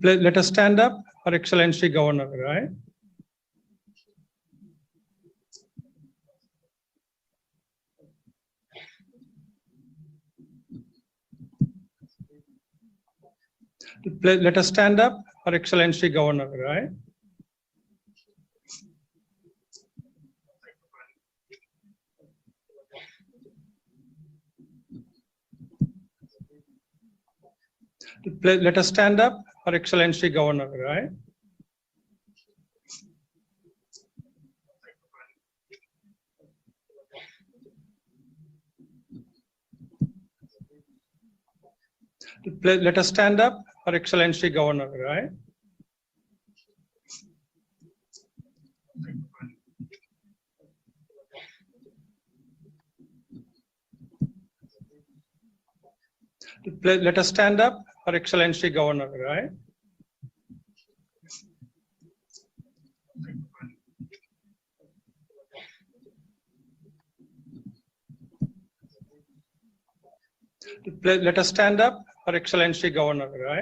Let us stand up, Her Excellency Governor, right? Let us stand up, Her Excellency Governor, right? Let us stand up, Her Excellency Governor, right? Let us stand up, Her Excellency Governor, right? Let us stand up, Her Excellency Governor, right? Let us stand up, Her Excellency Governor, right?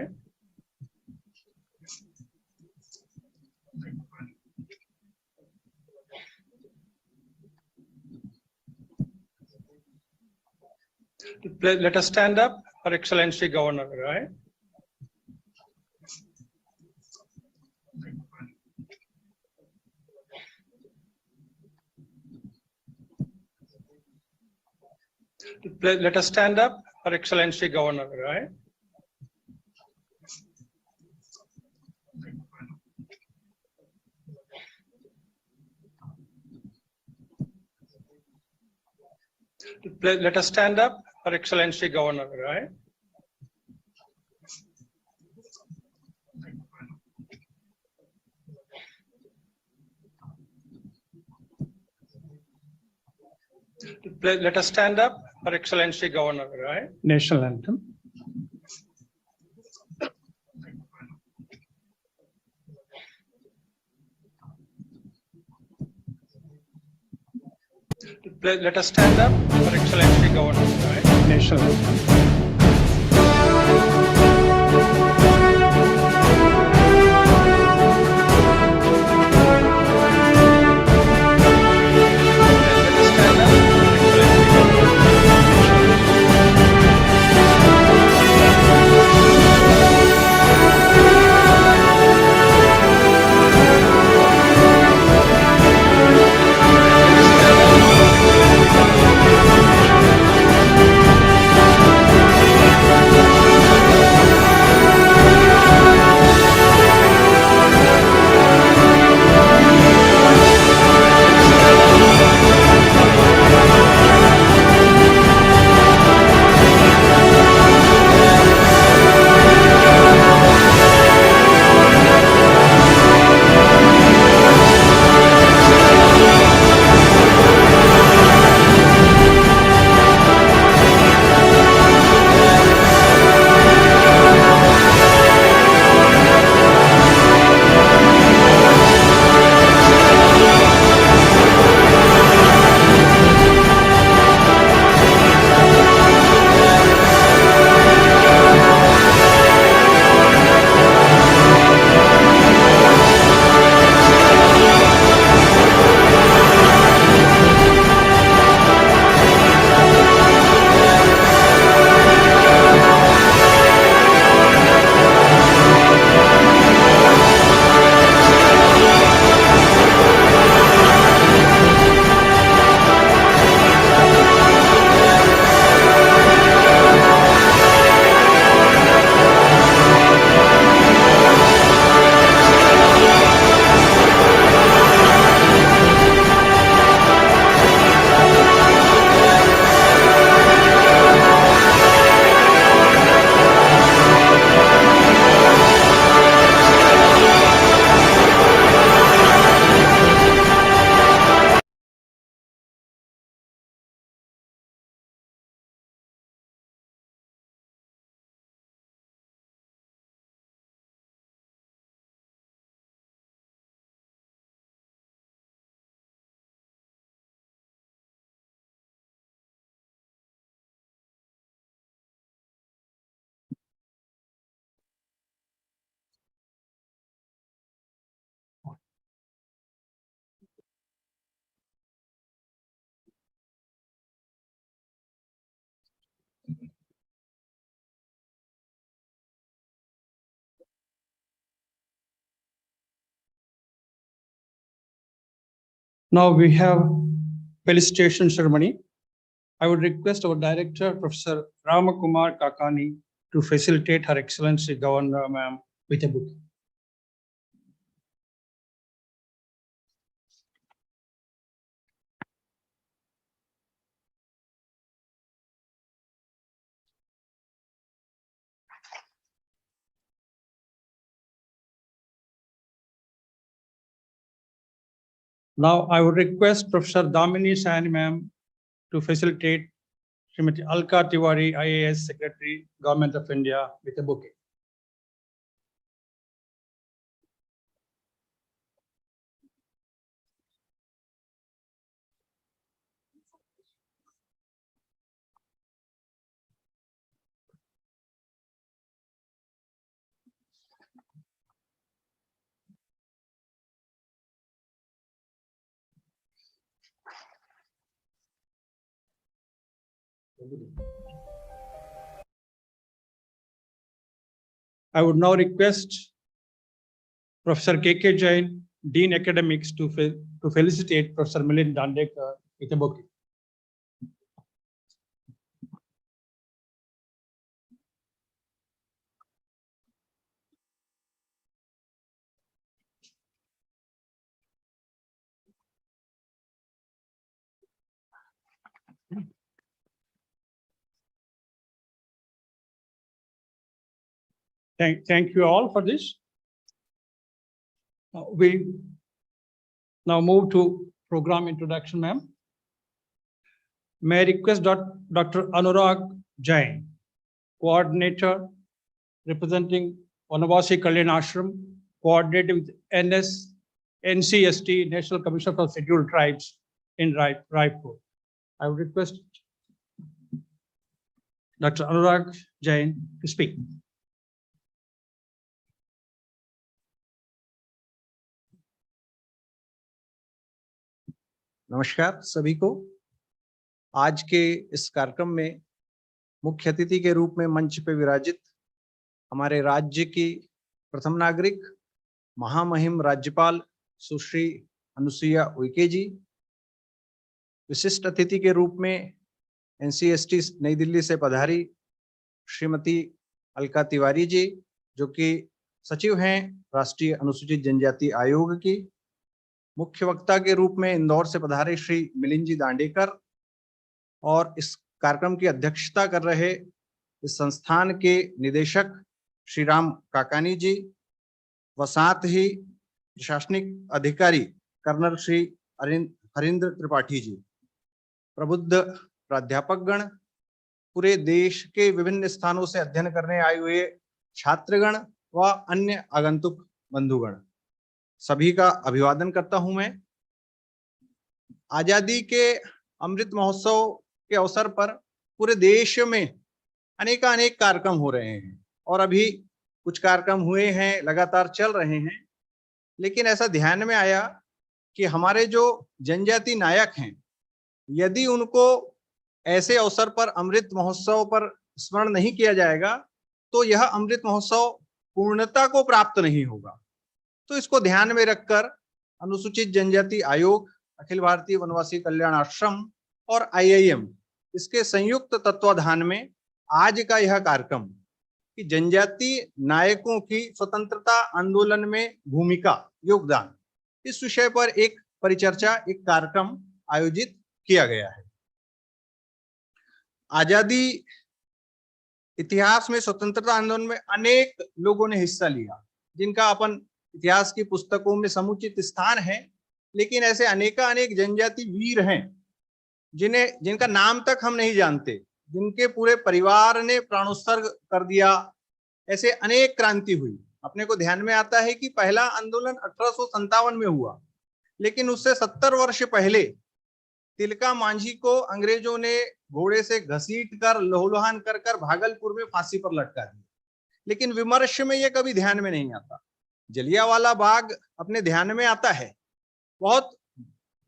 Let us stand up, Her Excellency Governor, right? Let us stand up, Her Excellency Governor, right? Let us stand up, Her Excellency Governor, right? Let us stand up, Her Excellency Governor, right? National anthem. Let us stand up, Her Excellency Governor, right? National anthem. Now we have felicitation ceremony. I would request our director, Professor Ramakumar Kakani, to facilitate Her Excellency Governor Ma'am with a book. Now I would request Professor Damini Sani Ma'am to facilitate Srimati Alka Tiwari, IAS Secretary, Government of India, with a bouquet. I would now request Professor K.K. Jain, Dean Academics, to felicitate Professor Milind Dandekar with a bouquet. Thank you all for this. We now move to program introduction, ma'am. May I request Dr. Anurag Jain, coordinator representing Vanavasi Kalyan Ashram, coordinated with NCST, National Commission for Scheduled Tribes in Raipur. I would request Dr. Anurag Jain to speak. नमस्कार सभी को। आज के इस कार्यक्रम में मुख्य अतिथि के रूप में मंच पे विराजित हमारे राज्य की प्रथम नागरिक महामहिम राज्यपाल सुश्री अनुसुईया उइके जी, विशिष्ट अतिथि के रूप में NCST नई दिल्ली से पधारी श्रीमती अलका तिवारी जी, जो कि सचिव हैं राष्ट्रीय अनुसूचित जनजाति आयोग की, मुख्य वक्ता के रूप में इंदौर से पधारे श्री मिलिंद जी दांडेकर और इस कार्यक्रम की अध्यक्षता कर रहे इस संस्थान के निदेशक श्री राम काकानी जी व साथ ही प्रशासनिक अधिकारी कर्नल श्री हरिंद्र त्रिपाठी जी, प्रबुद्ध प्राध्यापकगण, पूरे देश के विभिन्न स्थानों से अध्ययन करने आए हुए छात्रगण व अन्य आगंतुक बंधुगण, सभी का अभिवादन करता हूं मैं। आजादी के अमृत महोत्सव के अवसर पर पूरे देश में अनेक कार्यक्रम हो रहे हैं और अभी कुछ कार्यक्रम हुए हैं, लगातार चल रहे हैं, लेकिन ऐसा ध्यान में आया कि हमारे जो जनजाति नायक हैं, यदि उनको ऐसे अवसर पर अमृत महोत्सव पर स्मरण नहीं किया जाएगा तो यह अमृत महोत्सव पूर्णता को प्राप्त नहीं होगा। तो इसको ध्यान में रखकर अनुसूचित जनजाति आयोग, अखिल भारतीय वनवासी कल्याण आश्रम और IIM इसके संयुक्त तत्वाधान में आज का यह कार्यक्रम कि जनजाति नायकों की स्वतंत्रता आंदोलन में भूमिका, योगदान, इस विषय पर एक परिचर्चा, एक कार्यक्रम आयोजित किया गया है। आजादी इतिहास में, स्वतंत्रता आंदोलन में अनेक लोगों ने हिस्सा लिया, जिनका अपन इतिहास की पुस्तकों में समुचित स्थान है, लेकिन ऐसे अनेक जनजाति वीर हैं जिनका नाम तक हम नहीं जानते, जिनके पूरे परिवार ने प्राणोत्सर्ग कर दिया। ऐसे अनेक क्रांति हुई। अपने को ध्यान में आता है कि पहला आंदोलन 1857 में हुआ, लेकिन उससे 70 वर्ष पहले तिलका मांझी को अंग्रेजों ने घोड़े से घसीट कर, लोहलुहान कर भागलपुर में फांसी पर लटका दिया। लेकिन विमर्श में यह कभी ध्यान में नहीं आता। जलियांवाला बाग अपने ध्यान में आता है बहुत,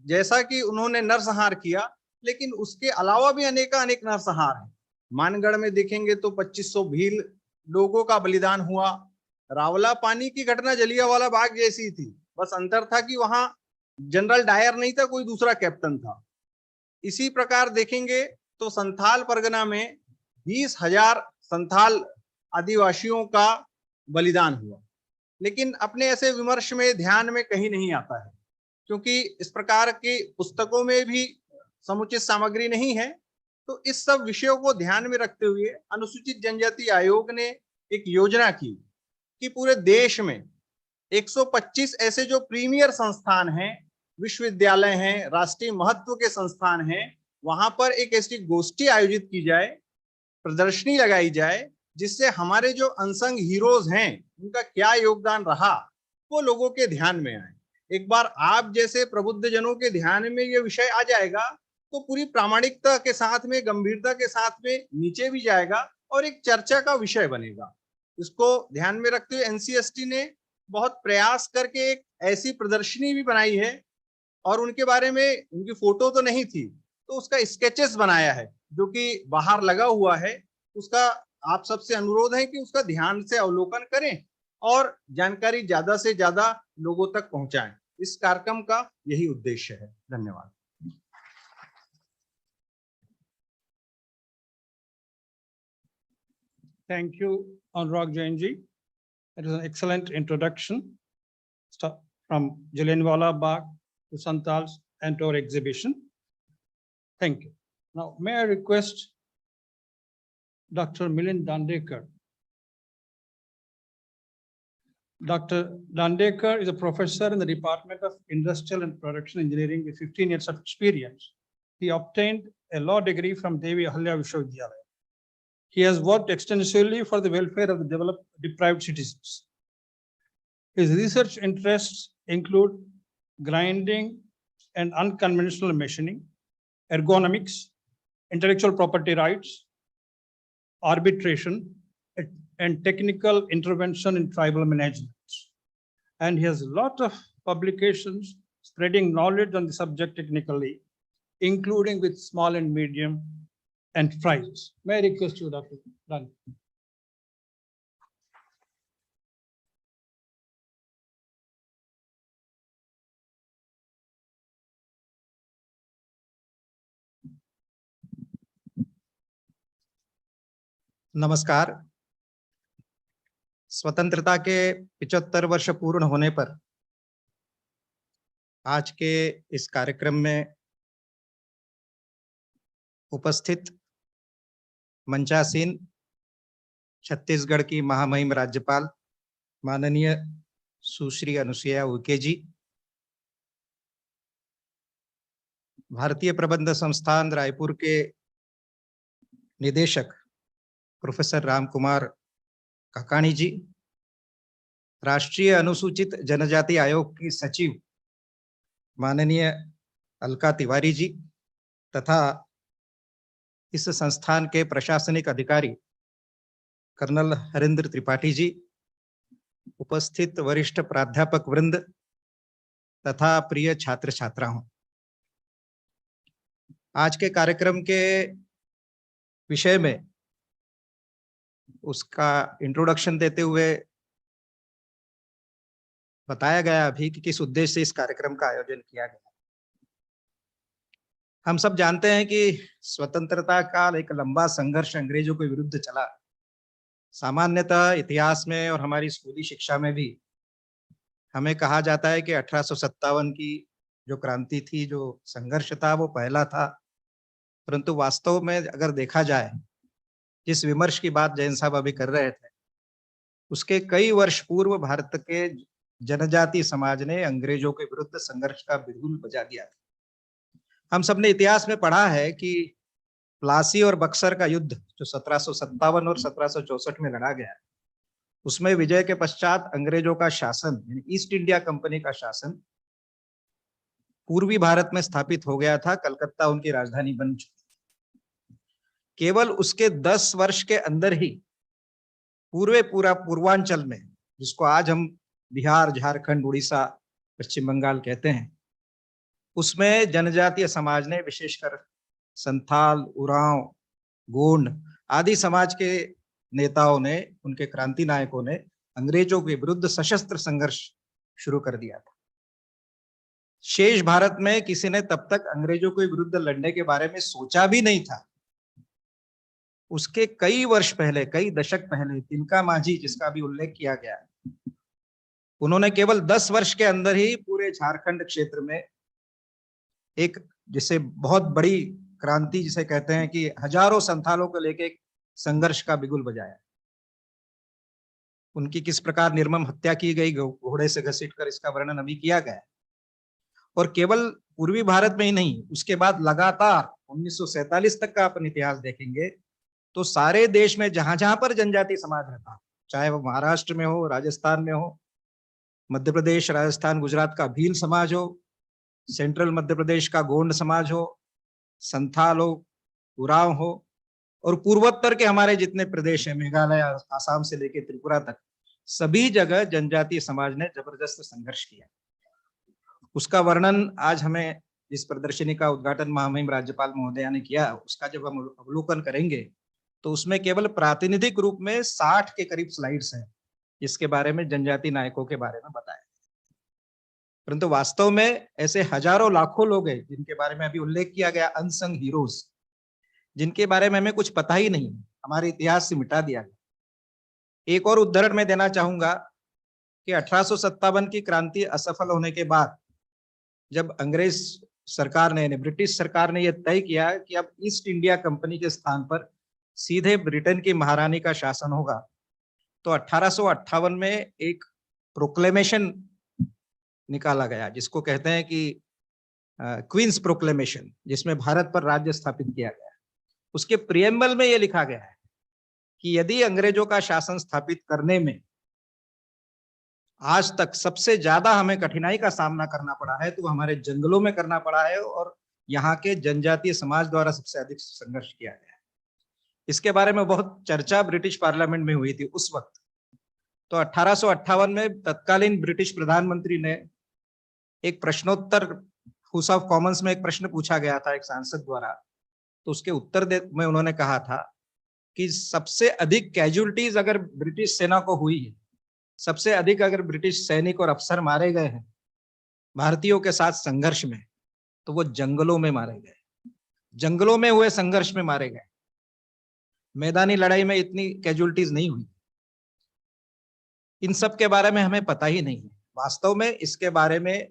जैसा कि उन्होंने नरसंहार किया, लेकिन उसके अलावा भी अनेक नरसंहार हैं। मानगढ़ में देखेंगे तो 2500 भील लोगों का बलिदान हुआ। रावला पानी की घटना जलियांवाला बाग जैसी थी, बस अंतर था कि वहां जनरल डायर नहीं था, कोई दूसरा कैप्टन था। इसी प्रकार देखेंगे तो संथाल परगना में 20,000 संथाल आदिवासियों का बलिदान हुआ, लेकिन अपने ऐसे विमर्श में ध्यान में कहीं नहीं आता है, क्योंकि इस प्रकार की पुस्तकों में भी समुचित सामग्री नहीं है। तो इस सब विषयों को ध्यान में रखते हुए अनुसूचित जनजाति आयोग ने एक योजना की कि पूरे देश में 125 ऐसे जो प्रीमियर संस्थान हैं, विश्वविद्यालय हैं, राष्ट्रीय महत्व के संस्थान हैं, वहां पर एक ऐसी गोष्ठी आयोजित की जाए, प्रदर्शनी लगाई जाए, जिससे हमारे जो अनसंग हीरोज हैं उनका क्या योगदान रहा वो लोगों के ध्यान में आए। एक बार आप जैसे प्रबुद्ध जनों के ध्यान में ये विषय आ जाएगा तो पूरी प्रामाणिकता के साथ में, गंभीरता के साथ में नीचे भी जाएगा और एक चर्चा का विषय बनेगा। इसको ध्यान में रखते हुए एनसीएसटी ने बहुत प्रयास करके एक ऐसी प्रदर्शनी भी बनाई है, और उनके बारे में, उनकी फोटो तो नहीं थी तो उसका स्केचेस बनाया है जो कि बाहर लगा हुआ है। उसका आप सबसे अनुरोध है कि उसका ध्यान से अवलोकन करें और जानकारी ज्यादा से ज्यादा लोगों तक पहुंचाएं। इस कार्यक्रम का यही उद्देश्य है। धन्यवाद। Thank you, Anurag Jain ji. It was an excellent introduction from Jallianwala Bagh to Santals and to our exhibition. Thank you. Now, may I request Dr. Milind Dandekar. Dr. Dandekar is a professor in the Department of Industrial and Production Engineering with 15 years of experience. He obtained a law degree from Devi Ahalya Vishwavidyalaya. He has worked extensively for the welfare of the deprived citizens. His research interests include grinding and unconventional machining, ergonomics, intellectual property rights, arbitration, and technical intervention in tribal management. And he has a lot of publications spreading knowledge on the subject technically, including with small and medium enterprises. May I request you, Dr. Dan? नमस्कार। स्वतंत्रता के 75 वर्ष पूर्ण होने पर आज के इस कार्यक्रम में उपस्थित मंचासीन छत्तीसगढ़ की महामहिम राज्यपाल माननीय सुश्री अनुसुईया उइके जी, भारतीय प्रबंध संस्थान रायपुर के निदेशक प्रोफेसर राम कुमार काकाणी जी, राष्ट्रीय अनुसूचित जनजाति आयोग की सचिव माननीय अलका तिवारी जी तथा इस संस्थान के प्रशासनिक अधिकारी कर्नल हरेंद्र त्रिपाठी जी, उपस्थित वरिष्ठ प्राध्यापक वृंद तथा प्रिय छात्र छात्राओं, आज के कार्यक्रम के विषय में उसका इंट्रोडक्शन देते हुए बताया गया अभी कि किस उद्देश्य से इस कार्यक्रम का आयोजन किया गया। हम सब जानते हैं कि स्वतंत्रता काल एक लंबा संघर्ष अंग्रेजों के विरुद्ध चला। सामान्यतः इतिहास में और हमारी स्कूली शिक्षा में भी हमें कहा जाता है कि 1857 की जो क्रांति थी, जो संघर्ष था, वो पहला था, परंतु वास्तव में अगर देखा जाए, जिस विमर्श की बात जैन साहब अभी कर रहे थे, उसके कई वर्ष पूर्व भारत के जनजाति समाज ने अंग्रेजों के विरुद्ध संघर्ष का बिगुल बजा दिया था। हम सबने इतिहास में पढ़ा है कि प्लासी और बक्सर का युद्ध जो 1757 और 1764 में लड़ा गया, उसमें विजय के पश्चात अंग्रेजों का शासन, यानी ईस्ट इंडिया कंपनी का शासन पूर्वी भारत में स्थापित हो गया था। कलकत्ता उनकी राजधानी बन चुकी। केवल उसके 10 वर्ष के अंदर ही पूरा पूर्वांचल में, जिसको आज हम बिहार, झारखंड, उड़ीसा, पश्चिम बंगाल कहते हैं, उसमें जनजातीय समाज ने, विशेषकर संथाल, उरांव, गोंड आदि समाज के नेताओं ने, उनके क्रांति नायकों ने अंग्रेजों के विरुद्ध सशस्त्र संघर्ष शुरू कर दिया था। शेष भारत में किसी ने तब तक अंग्रेजों के विरुद्ध लड़ने के बारे में सोचा भी नहीं था। उसके कई वर्ष पहले, कई दशक पहले तिलका मांझी, जिसका भी उल्लेख किया गया है, उन्होंने केवल 10 वर्ष के अंदर ही पूरे झारखंड क्षेत्र में एक, जिसे बहुत बड़ी क्रांति जिसे कहते हैं, कि हजारों संथालों को लेकर एक संघर्ष का बिगुल बजाया। उनकी किस प्रकार निर्मम हत्या की गई घोड़े से घसीटकर, इसका वर्णन अभी किया गया है। और केवल पूर्वी भारत में ही नहीं, उसके बाद लगातार 1947 तक का अपन इतिहास देखेंगे तो सारे देश में जहां जहां पर जनजाति समाज रहता, चाहे वो महाराष्ट्र में हो, राजस्थान में हो, मध्य प्रदेश, राजस्थान, गुजरात का भील समाज हो, सेंट्रल मध्य प्रदेश का गोंड समाज हो, संथाल हो, उरांव हो, और पूर्वोत्तर के हमारे जितने प्रदेश हैं, मेघालय, आसाम से लेकर त्रिपुरा तक, सभी जगह जनजातीय समाज ने जबरदस्त संघर्ष किया। उसका वर्णन आज हमें जिस प्रदर्शनी का उद्घाटन महामहिम राज्यपाल महोदया ने किया, उसका जब हम अवलोकन करेंगे तो उसमें केवल प्रातिनिधिक रूप में 60 के करीब स्लाइड्स हैं जिसके बारे में जनजाति नायकों के बारे में बताया। परंतु वास्तव में ऐसे हजारों लाखों लोग हैं जिनके बारे में अभी उल्लेख किया गया, अनसंग हीरोज, जिनके बारे में हमें कुछ पता ही नहीं, हमारे इतिहास से मिटा दिया गया। एक और उदाहरण मैं देना चाहूंगा कि 1857 की क्रांति असफल होने के बाद जब अंग्रेज सरकार ने, ब्रिटिश सरकार ने यह तय किया कि अब ईस्ट इंडिया कंपनी के स्थान पर सीधे ब्रिटेन की महारानी का शासन होगा, तो 1858 में एक प्रोक्लेमेशन निकाला गया जिसको कहते हैं कि क्वींस प्रोक्लेमेशन, जिसमें भारत पर राज्य स्थापित किया गया। उसके प्रियम्बल में यह लिखा गया है कि यदि अंग्रेजों का शासन स्थापित करने में आज तक सबसे ज्यादा हमें कठिनाई का सामना करना पड़ा है तो वो हमारे जंगलों में करना पड़ा है, और यहाँ के जनजातीय समाज द्वारा सबसे अधिक संघर्ष किया गया है। इसके बारे में बहुत चर्चा ब्रिटिश पार्लियामेंट में हुई थी उस वक्त। तो 1858 में तत्कालीन ब्रिटिश प्रधानमंत्री ने एक प्रश्नोत्तर, हाउस ऑफ कॉमन्स में एक प्रश्न पूछा गया था एक सांसद द्वारा, तो उसके उत्तर में उन्होंने कहा था कि सबसे अधिक कैजुअलिटीज अगर ब्रिटिश सेना को हुई है, सबसे अधिक अगर ब्रिटिश सैनिक और अफसर मारे गए हैं भारतीयों के साथ संघर्ष में, तो वो जंगलों में मारे गए, जंगलों में हुए संघर्ष में मारे गए। मैदानी लड़ाई में इतनी कैजुअलिटीज नहीं हुई। इन सब के बारे में हमें पता ही नहीं है। वास्तव में इसके बारे में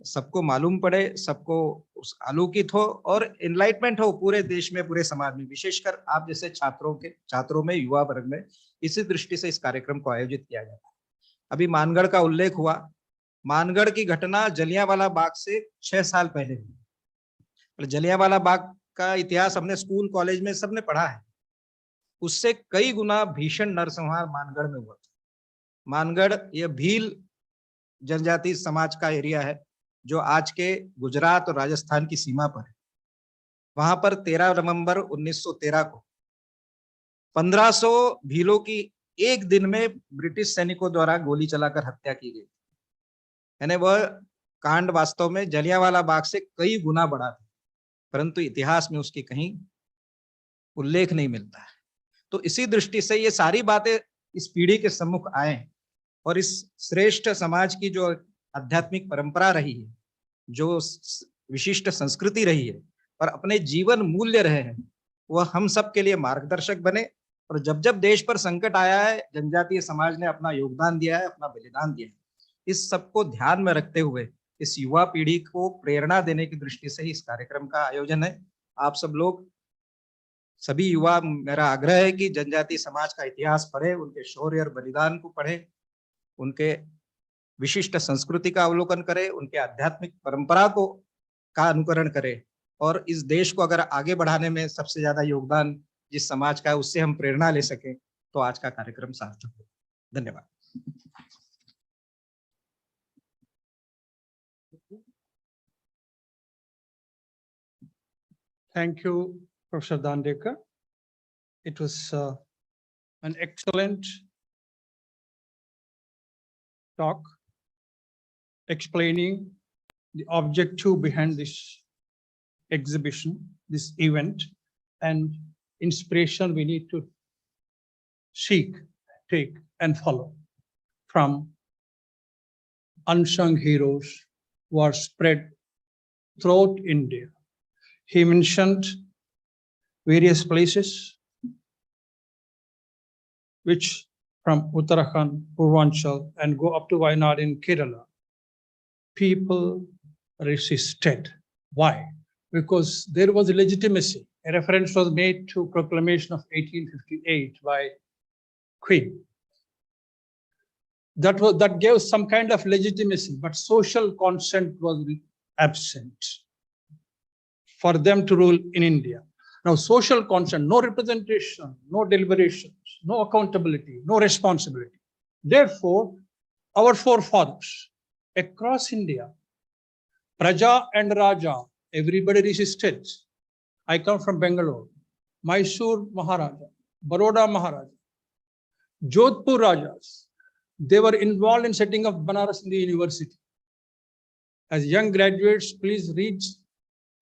सबको मालूम पड़े, सबको आलोकित हो और एनलाइटमेंट हो पूरे देश में, पूरे समाज में, विशेषकर आप जैसे छात्रों में, युवा वर्ग में। इसी दृष्टि से इस कार्यक्रम को आयोजित किया गया है। अभी मानगढ़ का उल्लेख हुआ। मानगढ़ की घटना जलियांवाला बाग से 6 साल पहले हुई। जलियांवाला बाग का इतिहास हमने स्कूल कॉलेज में सबने पढ़ा है। उससे कई गुना भीषण नरसंहार मानगढ़ में हुआ था। मानगढ़ ये भील जनजाति समाज का एरिया है जो आज के गुजरात और राजस्थान की सीमा पर है। वहां पर 13 नवंबर 1913 को 1500 भीलों की एक दिन में ब्रिटिश सैनिकों द्वारा गोली चलाकर हत्या की गई। यानी वह कांड वास्तव में जलियांवाला बाग से कई गुना बड़ा था, परंतु इतिहास में उसकी कहीं उल्लेख नहीं मिलता है। तो इसी दृष्टि से ये सारी बातें इस पीढ़ी के सम्मुख आए और इस श्रेष्ठ समाज की जो आध्यात्मिक परंपरा रही है, जो विशिष्ट संस्कृति रही है और अपने जीवन मूल्य रहे हैं, वह हम सब के लिए मार्गदर्शक बने। और जब जब देश पर संकट आया है, जनजातीय समाज ने अपना योगदान दिया है, अपना बलिदान दिया है। इस सबको ध्यान में रखते हुए इस युवा पीढ़ी को प्रेरणा देने की दृष्टि से इस कार्यक्रम का आयोजन है। आप सब लोग, सभी युवा, मेरा आग्रह है कि जनजातीय समाज का इतिहास पढ़े, उनके शौर्य और बलिदान को पढ़े, उनके विशिष्ट संस्कृति का अवलोकन करें, उनके आध्यात्मिक परंपरा का अनुकरण करें, और इस देश को अगर आगे बढ़ाने में सबसे ज्यादा योगदान जिस समाज का है उससे हम प्रेरणा ले सकें तो आज का कार्यक्रम सार्थक हो। धन्यवाद। Thank you, Professor Dandekar. It was an excellent talk explaining the objective behind this exhibition, this event, and inspiration we need to seek, take, and follow from unsung heroes were spread throughout India. He mentioned various places which from Uttarakhand, Purvanchal, and go up to Wayanad in Kerala. People resisted. Why? Because there was legitimacy. A reference was made to proclamation of 1858 by Queen. That gave some kind of legitimacy, but social consent was absent for them to rule in India. Now, social consent, no representation, no deliberations, no accountability, no responsibility. Therefore, our forefathers across India, Praja and Raja, everybody resisted. I come from Bangalore, Mysore Maharaja, Baroda Maharaja, Jodhpur Rajas. They were involved in setting up Banaras Hindu University. As young graduates, please read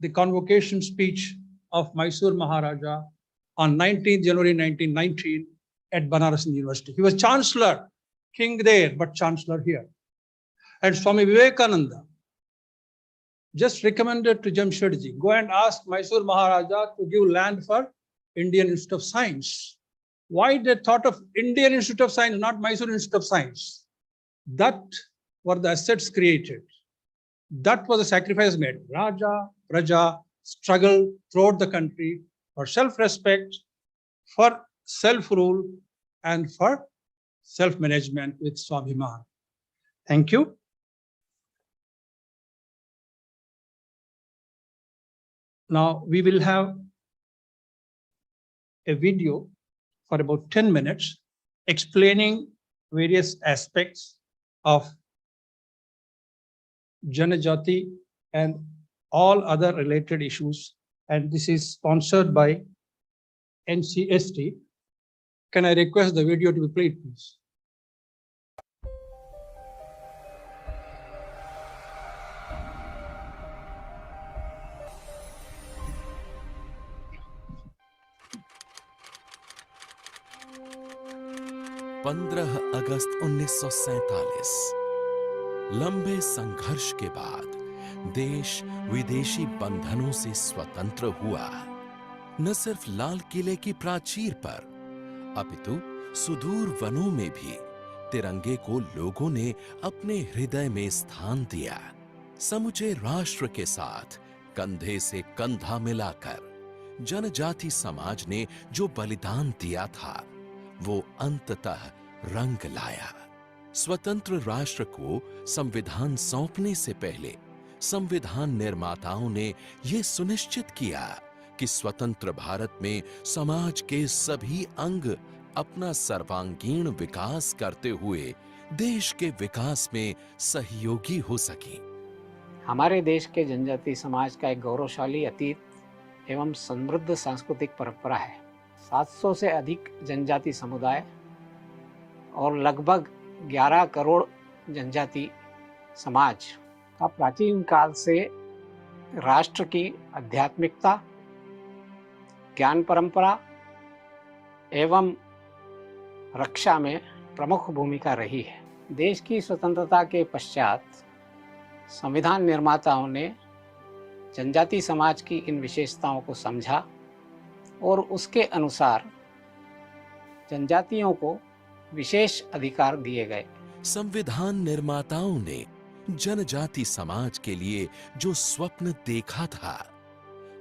the convocation speech of Mysore Maharaja on 19th January 1919 at Banaras Hindu University. He was chancellor, king there, but chancellor here. And Swami Vivekananda just recommended to Jamshedji, go and ask Mysore Maharaja to give land for Indian Institute of Science. Why they thought of Indian Institute of Science, not Mysore Institute of Science? That were the assets created. That was a sacrifice made. Raja, Praja struggled throughout the country for self-respect, for self-rule, and for self-management with Swabhiman. Thank you. Now we will have a video for about 10 minutes explaining various aspects of Janajati and all other related issues. And this is sponsored by NCST. Can I request the video to be played, please? अगस्त 1947 लंबे संघर्ष के बाद देश विदेशी बंधनों से स्वतंत्र हुआ। न सिर्फ लाल किले की प्राचीर पर, अपितु सुदूर वनों में भी तिरंगे को लोगों ने अपने हृदय में स्थान दिया। समूचे राष्ट्र के साथ कंधे से कंधा मिलाकर जनजाति समाज ने जो बलिदान दिया था, वो अंततः रंग लाया। स्वतंत्र राष्ट्र को संविधान सौंपने से पहले संविधान निर्माताओं ने यह सुनिश्चित किया कि स्वतंत्र भारत में समाज के सभी अंग अपना सर्वांगीण विकास करते हुए देश के विकास में सहयोगी हो सके। हमारे देश के जनजाति समाज का एक गौरवशाली अतीत एवं समृद्ध सांस्कृतिक परंपरा है। 700 से अधिक जनजाति समुदाय और लगभग 11 करोड़ जनजाति समाज का प्राचीन काल से राष्ट्र की आध्यात्मिकता, ज्ञान परंपरा एवं रक्षा में प्रमुख भूमिका रही है। देश की स्वतंत्रता के पश्चात संविधान निर्माताओं ने जनजाति समाज की इन विशेषताओं को समझा और उसके अनुसार जनजातियों को विशेष अधिकार दिए गए। संविधान निर्माताओं ने जनजाति समाज के लिए जो स्वप्न देखा था,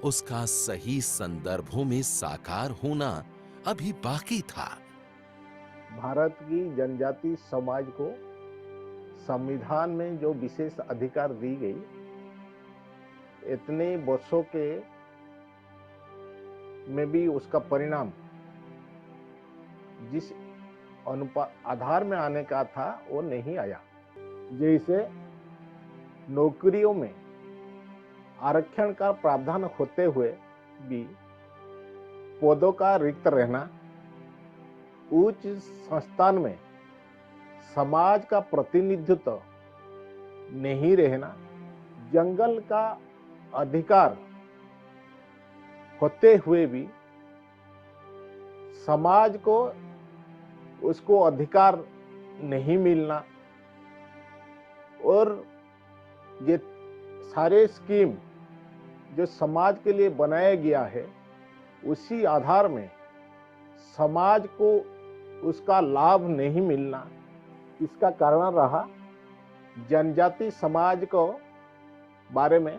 उसका सही संदर्भों में साकार होना अभी बाकी था। भारत की जनजाति समाज को संविधान में जो विशेष अधिकार दी गई, इतने वर्षों के में भी उसका परिणाम जिस आधार में आने का था वो नहीं आया। जैसे नौकरियों में आरक्षण का प्रावधान होते हुए भी पदों का रिक्त रहना, उच्च संस्थान में समाज का प्रतिनिधित्व नहीं रहना, जंगल का अधिकार होते हुए भी समाज को उसको अधिकार नहीं मिलना, और ये सारे स्कीम जो समाज के लिए बनाया गया है उसी आधार में समाज को उसका लाभ नहीं मिलना, इसका कारण रहा जनजाति समाज को बारे में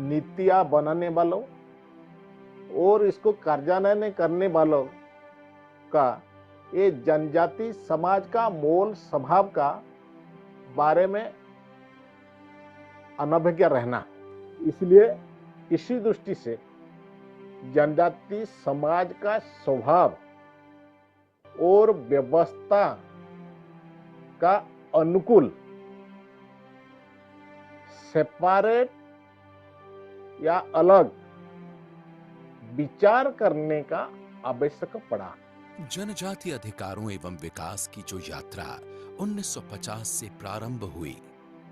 नीतियां बनाने वालों और इसको कार्यान्वयन करने वालों का ये जनजाति समाज का मूल स्वभाव का बारे में अनभिज्ञ रहना। इसलिए इसी दृष्टि से जनजाति समाज का स्वभाव और व्यवस्था का अनुकूल सेपरेट या अलग विचार करने का आवश्यक पड़ा। जनजाति अधिकारों एवं विकास की जो यात्रा 1950 से प्रारंभ हुई,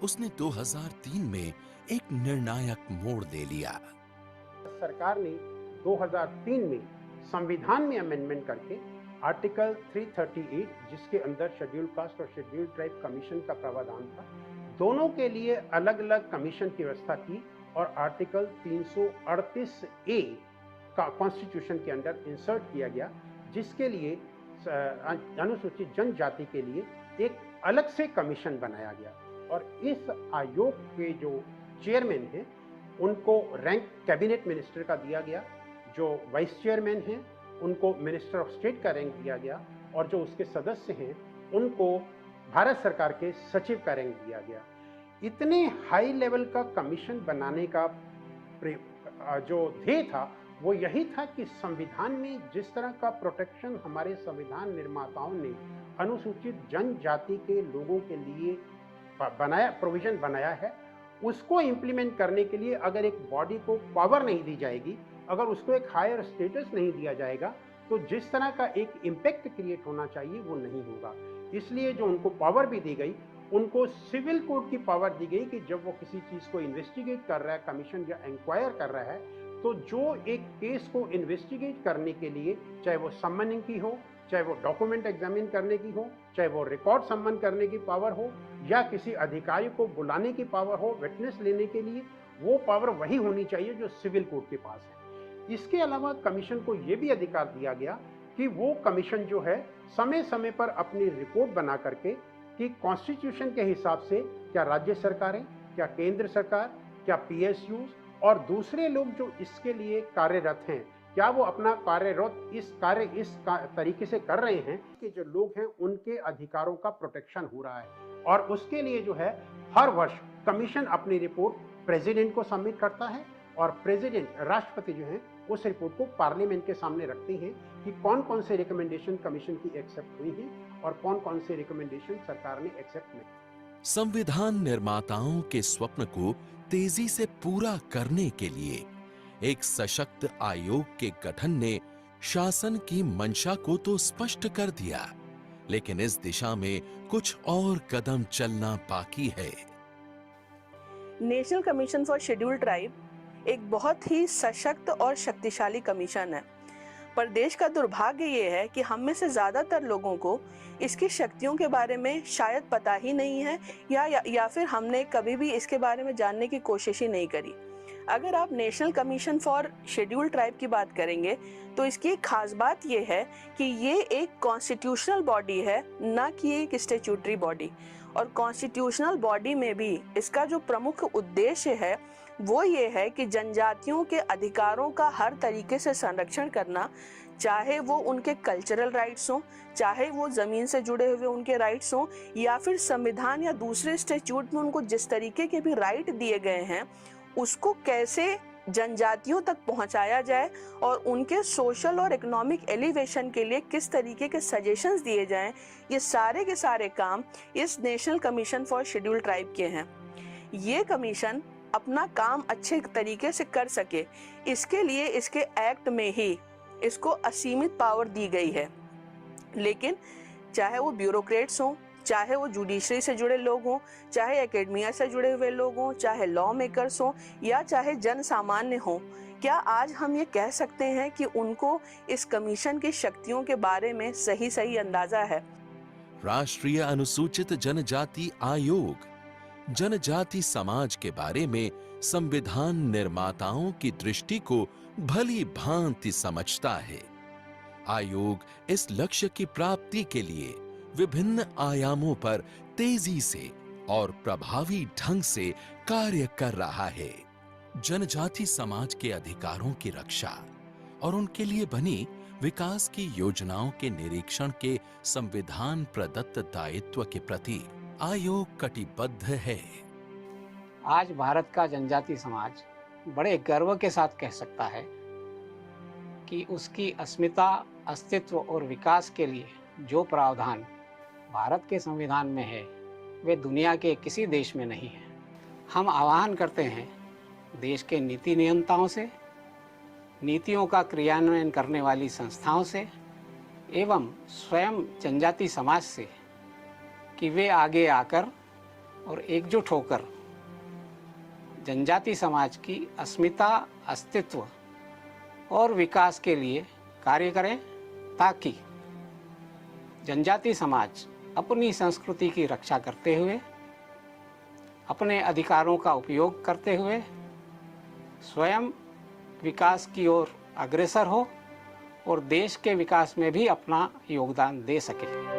उसने 2003 में एक निर्णायक मोड़ ले लिया। सरकार ने 2003 में संविधान में अमेंडमेंट करके आर्टिकल 338, जिसके अंदर शेड्यूल कास्ट और शेड्यूल ट्राइब कमीशन का प्रावधान था, दोनों के लिए अलग अलग कमीशन की व्यवस्था की और आर्टिकल 338A का कॉन्स्टिट्यूशन के अंदर इंसर्ट किया गया, जिसके लिए अनुसूचित जनजाति के लिए एक अलग से कमीशन बनाया गया। और इस आयोग के जो चेयरमैन हैं उनको रैंक कैबिनेट मिनिस्टर का दिया गया, जो वाइस चेयरमैन हैं उनको मिनिस्टर ऑफ स्टेट का रैंक दिया गया और जो उसके सदस्य हैं उनको भारत सरकार के सचिव का रैंक दिया गया। इतने हाई लेवल का कमीशन बनाने का जो ध्येय था वो यही था कि संविधान में जिस तरह का प्रोटेक्शन हमारे संविधान निर्माताओं ने अनुसूचित जनजाति के लोगों के लिए प्रोविजन बनाया है, उसको इम्प्लीमेंट करने के लिए अगर एक बॉडी को पावर नहीं दी जाएगी, अगर उसको एक हायर स्टेटस नहीं दिया जाएगा, तो जिस तरह का एक इम्पैक्ट क्रिएट होना चाहिए वो नहीं होगा। इसलिए जो उनको पावर भी दी गई, उनको सिविल कोर्ट की पावर दी गई कि जब वो किसी चीज को इन्वेस्टिगेट कर रहा है, कमीशन या इंक्वायर कर रहा है, तो जो एक केस को इन्वेस्टिगेट करने के लिए, चाहे वो समनिंग की हो, चाहे वो डॉक्यूमेंट एग्जामिन करने की हो, चाहे वो रिकॉर्ड सम्मन करने की पावर हो, या किसी अधिकारी को बुलाने की पावर हो विटनेस लेने के लिए, वो पावर वही होनी चाहिए जो सिविल कोर्ट के पास है। इसके अलावा कमीशन को ये भी अधिकार दिया गया कि वो कमीशन जो है समय समय पर अपनी रिपोर्ट बना करके कि कॉन्स्टिट्यूशन के हिसाब से क्या राज्य सरकारें, क्या केंद्र सरकार, क्या PSUs और दूसरे लोग जो इसके लिए कार्यरत हैं, क्या वो अपना इस तरीके से कर रहे हैं कि जो लोग हैं उनके अधिकारों का प्रोटेक्शन हो रहा है। और उसके लिए जो है हर वर्ष कमीशन अपनी रिपोर्ट प्रेसिडेंट को सबमिट करता है और प्रेसिडेंट, राष्ट्रपति जो है उस रिपोर्ट को पार्लियामेंट के सामने रखते हैं कि कौन कौन से रिकमेंडेशन कमीशन की एक्सेप्ट हुई हैं और कौन कौन से रिकमेंडेशन सरकार ने एक्सेप्ट नहीं। संविधान निर्माताओं के स्वप्न को तेजी से पूरा करने के लिए एक सशक्त आयोग के गठन ने शासन की मंशा को तो स्पष्ट कर दिया, लेकिन इस दिशा में कुछ और कदम चलना बाकी है। National commission for schedule tribe एक बहुत ही सशक्त और शक्तिशाली कमीशन है, पर देश का दुर्भाग्य ये है कि हम में से ज्यादातर लोगों को इसकी शक्तियों के बारे में शायद पता ही नहीं है या फिर हमने कभी भी इसके बारे में जानने की कोशिश ही नहीं करी। अगर आप national commission for schedule tribe की बात करेंगे तो इसकी एक खास बात यह है कि ये एक कॉन्स्टिट्यूशनल बॉडी है, ना कि एक स्टैट्यूटरी बॉडी। और कॉन्स्टिट्यूशनल बॉडी में भी इसका जो प्रमुख उद्देश्य है वो ये है कि जनजातियों के अधिकारों का हर तरीके से संरक्षण करना, चाहे वो उनके कल्चरल राइट्स हों, चाहे वो ज़मीन से जुड़े हुए उनके राइट्स हों, या फिर संविधान या दूसरे स्टैट्यूट में उनको जिस तरीके के भी राइट दिए गए हैं उसको कैसे जनजातियों तक पहुंचाया जाए और उनके सोशल और इकोनॉमिक एलिवेशन के लिए किस तरीके के सजेशंस दिए जाएं, ये सारे के सारे काम इस national commission for schedule tribe के हैं। ये कमीशन अपना काम अच्छे तरीके से कर सके, इसके लिए इसके एक्ट में ही इसको असीमित पावर दी गई है। लेकिन चाहे वो ब्यूरोक्रेट्स हों, चाहे वो जुडिशरी से जुड़े लोग हों, चाहे एकेडमिया से जुड़े हुए लोग हों, चाहे लॉ मेकर्स हों या चाहे जन सामान्य हों, क्या आज हम ये कह सकते हैं कि उनको इस कमीशन की शक्तियों के बारे में सही अंदाजा है? राष्ट्रीय अनुसूचित जनजाति आयोग जनजाति समाज के बारे में संविधान निर्माताओं की दृष्टि को भली भांति समझता है। आयोग इस लक्ष्य की प्राप्ति के लिए विभिन्न आयामों पर तेजी से और प्रभावी ढंग से कार्य कर रहा है। जनजाति समाज के अधिकारों की रक्षा और उनके लिए बनी विकास की योजनाओं के निरीक्षण के संविधान प्रदत्त दायित्व के प्रति आयोग कटिबद्ध है। आज भारत का जनजाति समाज बड़े गर्व के साथ कह सकता है कि उसकी अस्मिता, अस्तित्व और विकास के लिए जो प्रावधान भारत के संविधान में है वे दुनिया के किसी देश में नहीं है। हम आह्वान करते हैं देश के नीति नियंताओं से, नीतियों का क्रियान्वयन करने वाली संस्थाओं से एवं स्वयं जनजाति समाज से कि वे आगे आकर और एकजुट होकर जनजाति समाज की अस्मिता, अस्तित्व और विकास के लिए कार्य करें ताकि जनजाति समाज अपनी संस्कृति की रक्षा करते हुए, अपने अधिकारों का उपयोग करते हुए स्वयं विकास की ओर अग्रसर हो और देश के विकास में भी अपना योगदान दे सके।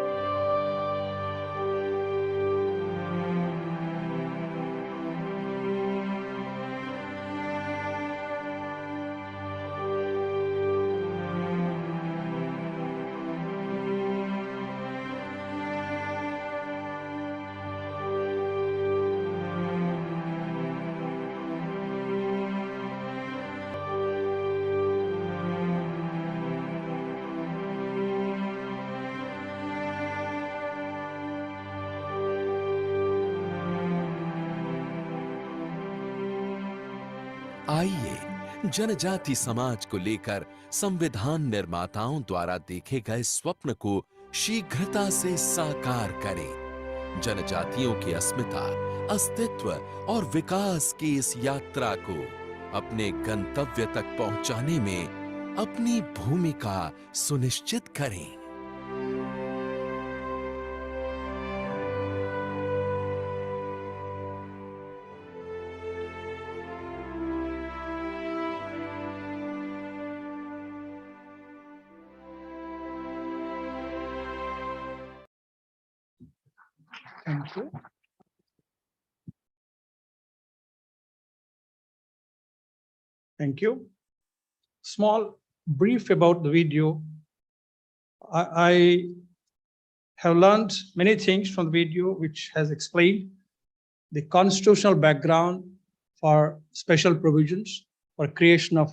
आइए जनजाति समाज को लेकर संविधान निर्माताओं द्वारा देखे गए स्वप्न को शीघ्रता से साकार करें। जनजातियों की अस्मिता, अस्तित्व और विकास की इस यात्रा को अपने गंतव्य तक पहुंचाने में अपनी भूमिका सुनिश्चित करें। Thank you. Thank you. Small brief about the video. I have learned many things from the video, which has explained the constitutional background for special provisions for creation of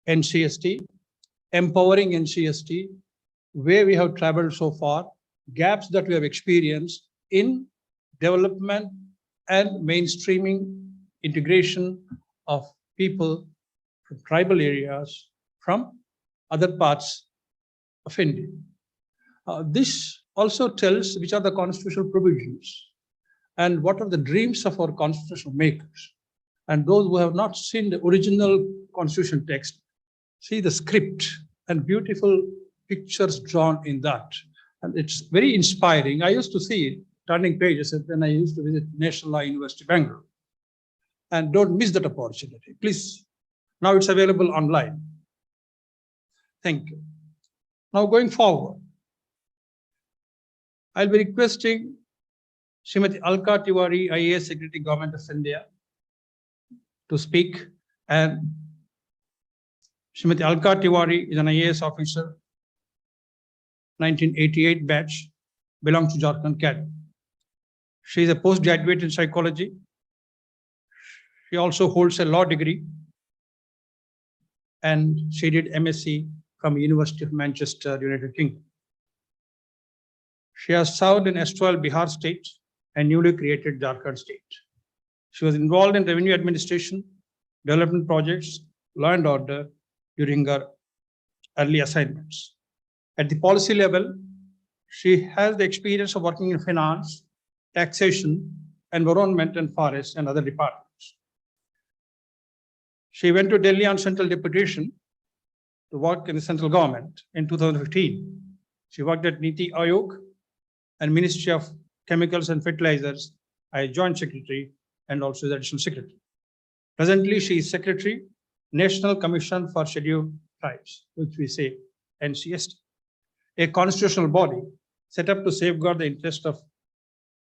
NCST, empowering NCST, where we have traveled so far, gaps that we have experienced in development and mainstreaming integration of people from tribal areas, from other parts of India. This also tells which are the constitutional provisions and what are the dreams of our constitutional makers. And those who have not seen the original constitution text, see the script and beautiful pictures drawn in that. And it's very inspiring. I used to see it, turning pages, when I used to visit National Law University, Bangalore. And don't miss that opportunity, please. Now it's available online. Thank you. Now going forward, I'll be requesting Srimati Alka Tiwari, IAS Secretary, Government of India, to speak. And Srimati Alka Tiwari is an IAS officer, 1988 batch, belongs to Jharkhand cadre. She is a postgraduate in psychology. She also holds a law degree, and she did MSc from University of Manchester, United Kingdom. She has served in erstwhile Bihar state and newly created Jharkhand state. She was involved in revenue administration, development projects, law and order during her early assignments. At the policy level, she has the experience of working in finance, taxation, environment and forest and other departments. She went to Delhi on central deputation to work in the central government in 2015. She worked at Niti Aayog and Ministry of Chemicals and Fertilizers as Joint Secretary and also the Additional Secretary. Presently, she is Secretary, National Commission for Scheduled Tribes, which we say NCST, a constitutional body set up to safeguard the interest of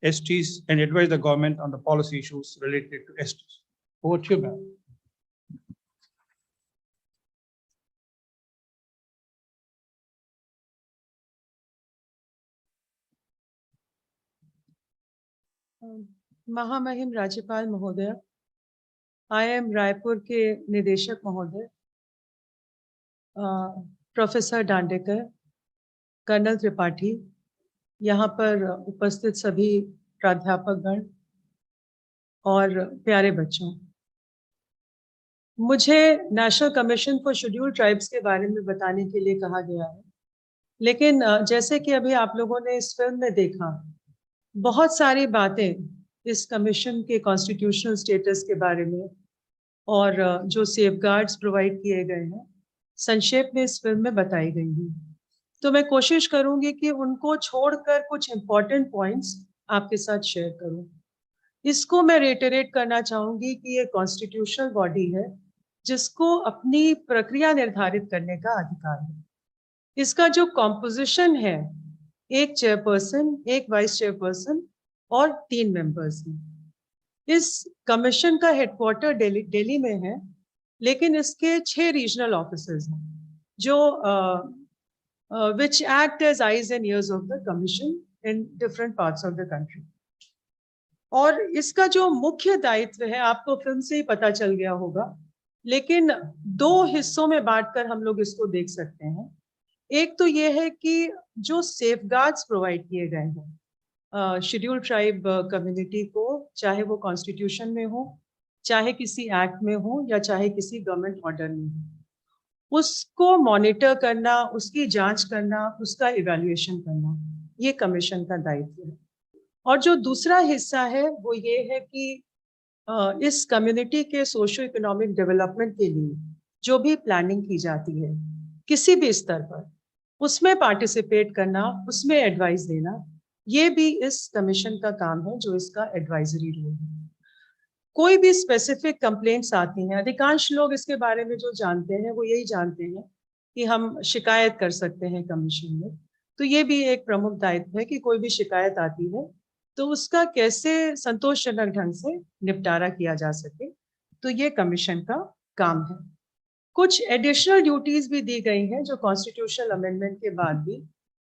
STs and advise the government on the policy issues related to STs. Over to you, ma'am. महामहिम राज्यपाल महोदय, IIM Raipur के निदेशक महोदय, professor Dandekar, colonel Tripathi, यहाँ पर उपस्थित सभी प्राध्यापक गण और प्यारे बच्चों, मुझे national commission for scheduled tribes के बारे में बताने के लिए कहा गया है, लेकिन जैसे कि अभी आप लोगों ने इस फिल्म में देखा, बहुत सारी बातें इस कमीशन के कॉन्स्टिट्यूशनल स्टेटस के बारे में और जो सेफगार्ड्स प्रोवाइड किए गए हैं संक्षेप में इस फिल्म में बताई गई हैं। तो मैं कोशिश करूंगी कि उनको छोड़कर कुछ इम्पोर्टेंट पॉइंट्स आपके साथ शेयर करूं। इसको मैं रेटरेट करना चाहूंगी कि ये कॉन्स्टिट्यूशनल बॉडी है जिसको अपनी प्रक्रिया निर्धारित करने का अधिकार है। इसका जो कॉम्पोजिशन है, एक चेयरपर्सन, एक वाइस चेयरपर्सन और 3 मेंबर्स हैं। इस कमीशन का हेडक्वार्टर दिल्ली में है, लेकिन इसके 6 रीजनल ऑफिसर्स हैं जो which act as eyes and ears of the commission in different parts of the country. और इसका जो मुख्य दायित्व है आपको फिल्म से ही पता चल गया होगा, लेकिन 2 हिस्सों में बांटकर हम लोग इसको देख सकते हैं। एक तो ये है कि जो सेफगार्ड्स प्रोवाइड किए गए हैं शेड्यूल्ड ट्राइब कम्युनिटी को, चाहे वो कॉन्स्टिट्यूशन में हो, चाहे किसी एक्ट में हो या चाहे किसी गवर्नमेंट ऑर्डर में हो, उसको मॉनिटर करना, उसकी जांच करना, उसका इवैल्यूएशन करना, ये कमीशन का दायित्व है। और जो दूसरा हिस्सा है वो ये है कि इस कम्युनिटी के सोशो इकोनॉमिक डेवलपमेंट के लिए जो भी प्लानिंग की जाती है किसी भी स्तर पर, उसमें पार्टिसिपेट करना, उसमें एडवाइस देना, ये भी इस कमीशन का काम है, जो इसका एडवाइजरी रोल है। कोई भी स्पेसिफिक कंप्लेंट्स आती हैं, अधिकांश लोग इसके बारे में जो जानते हैं वो यही जानते हैं कि हम शिकायत कर सकते हैं कमीशन में, तो ये भी एक प्रमुख दायित्व है कि कोई भी शिकायत आती है तो उसका कैसे संतोषजनक ढंग से निपटारा किया जा सके, तो ये कमीशन का काम है। कुछ एडिशनल ड्यूटीज भी दी गई हैं जो कॉन्स्टिट्यूशनल अमेंडमेंट के बाद भी,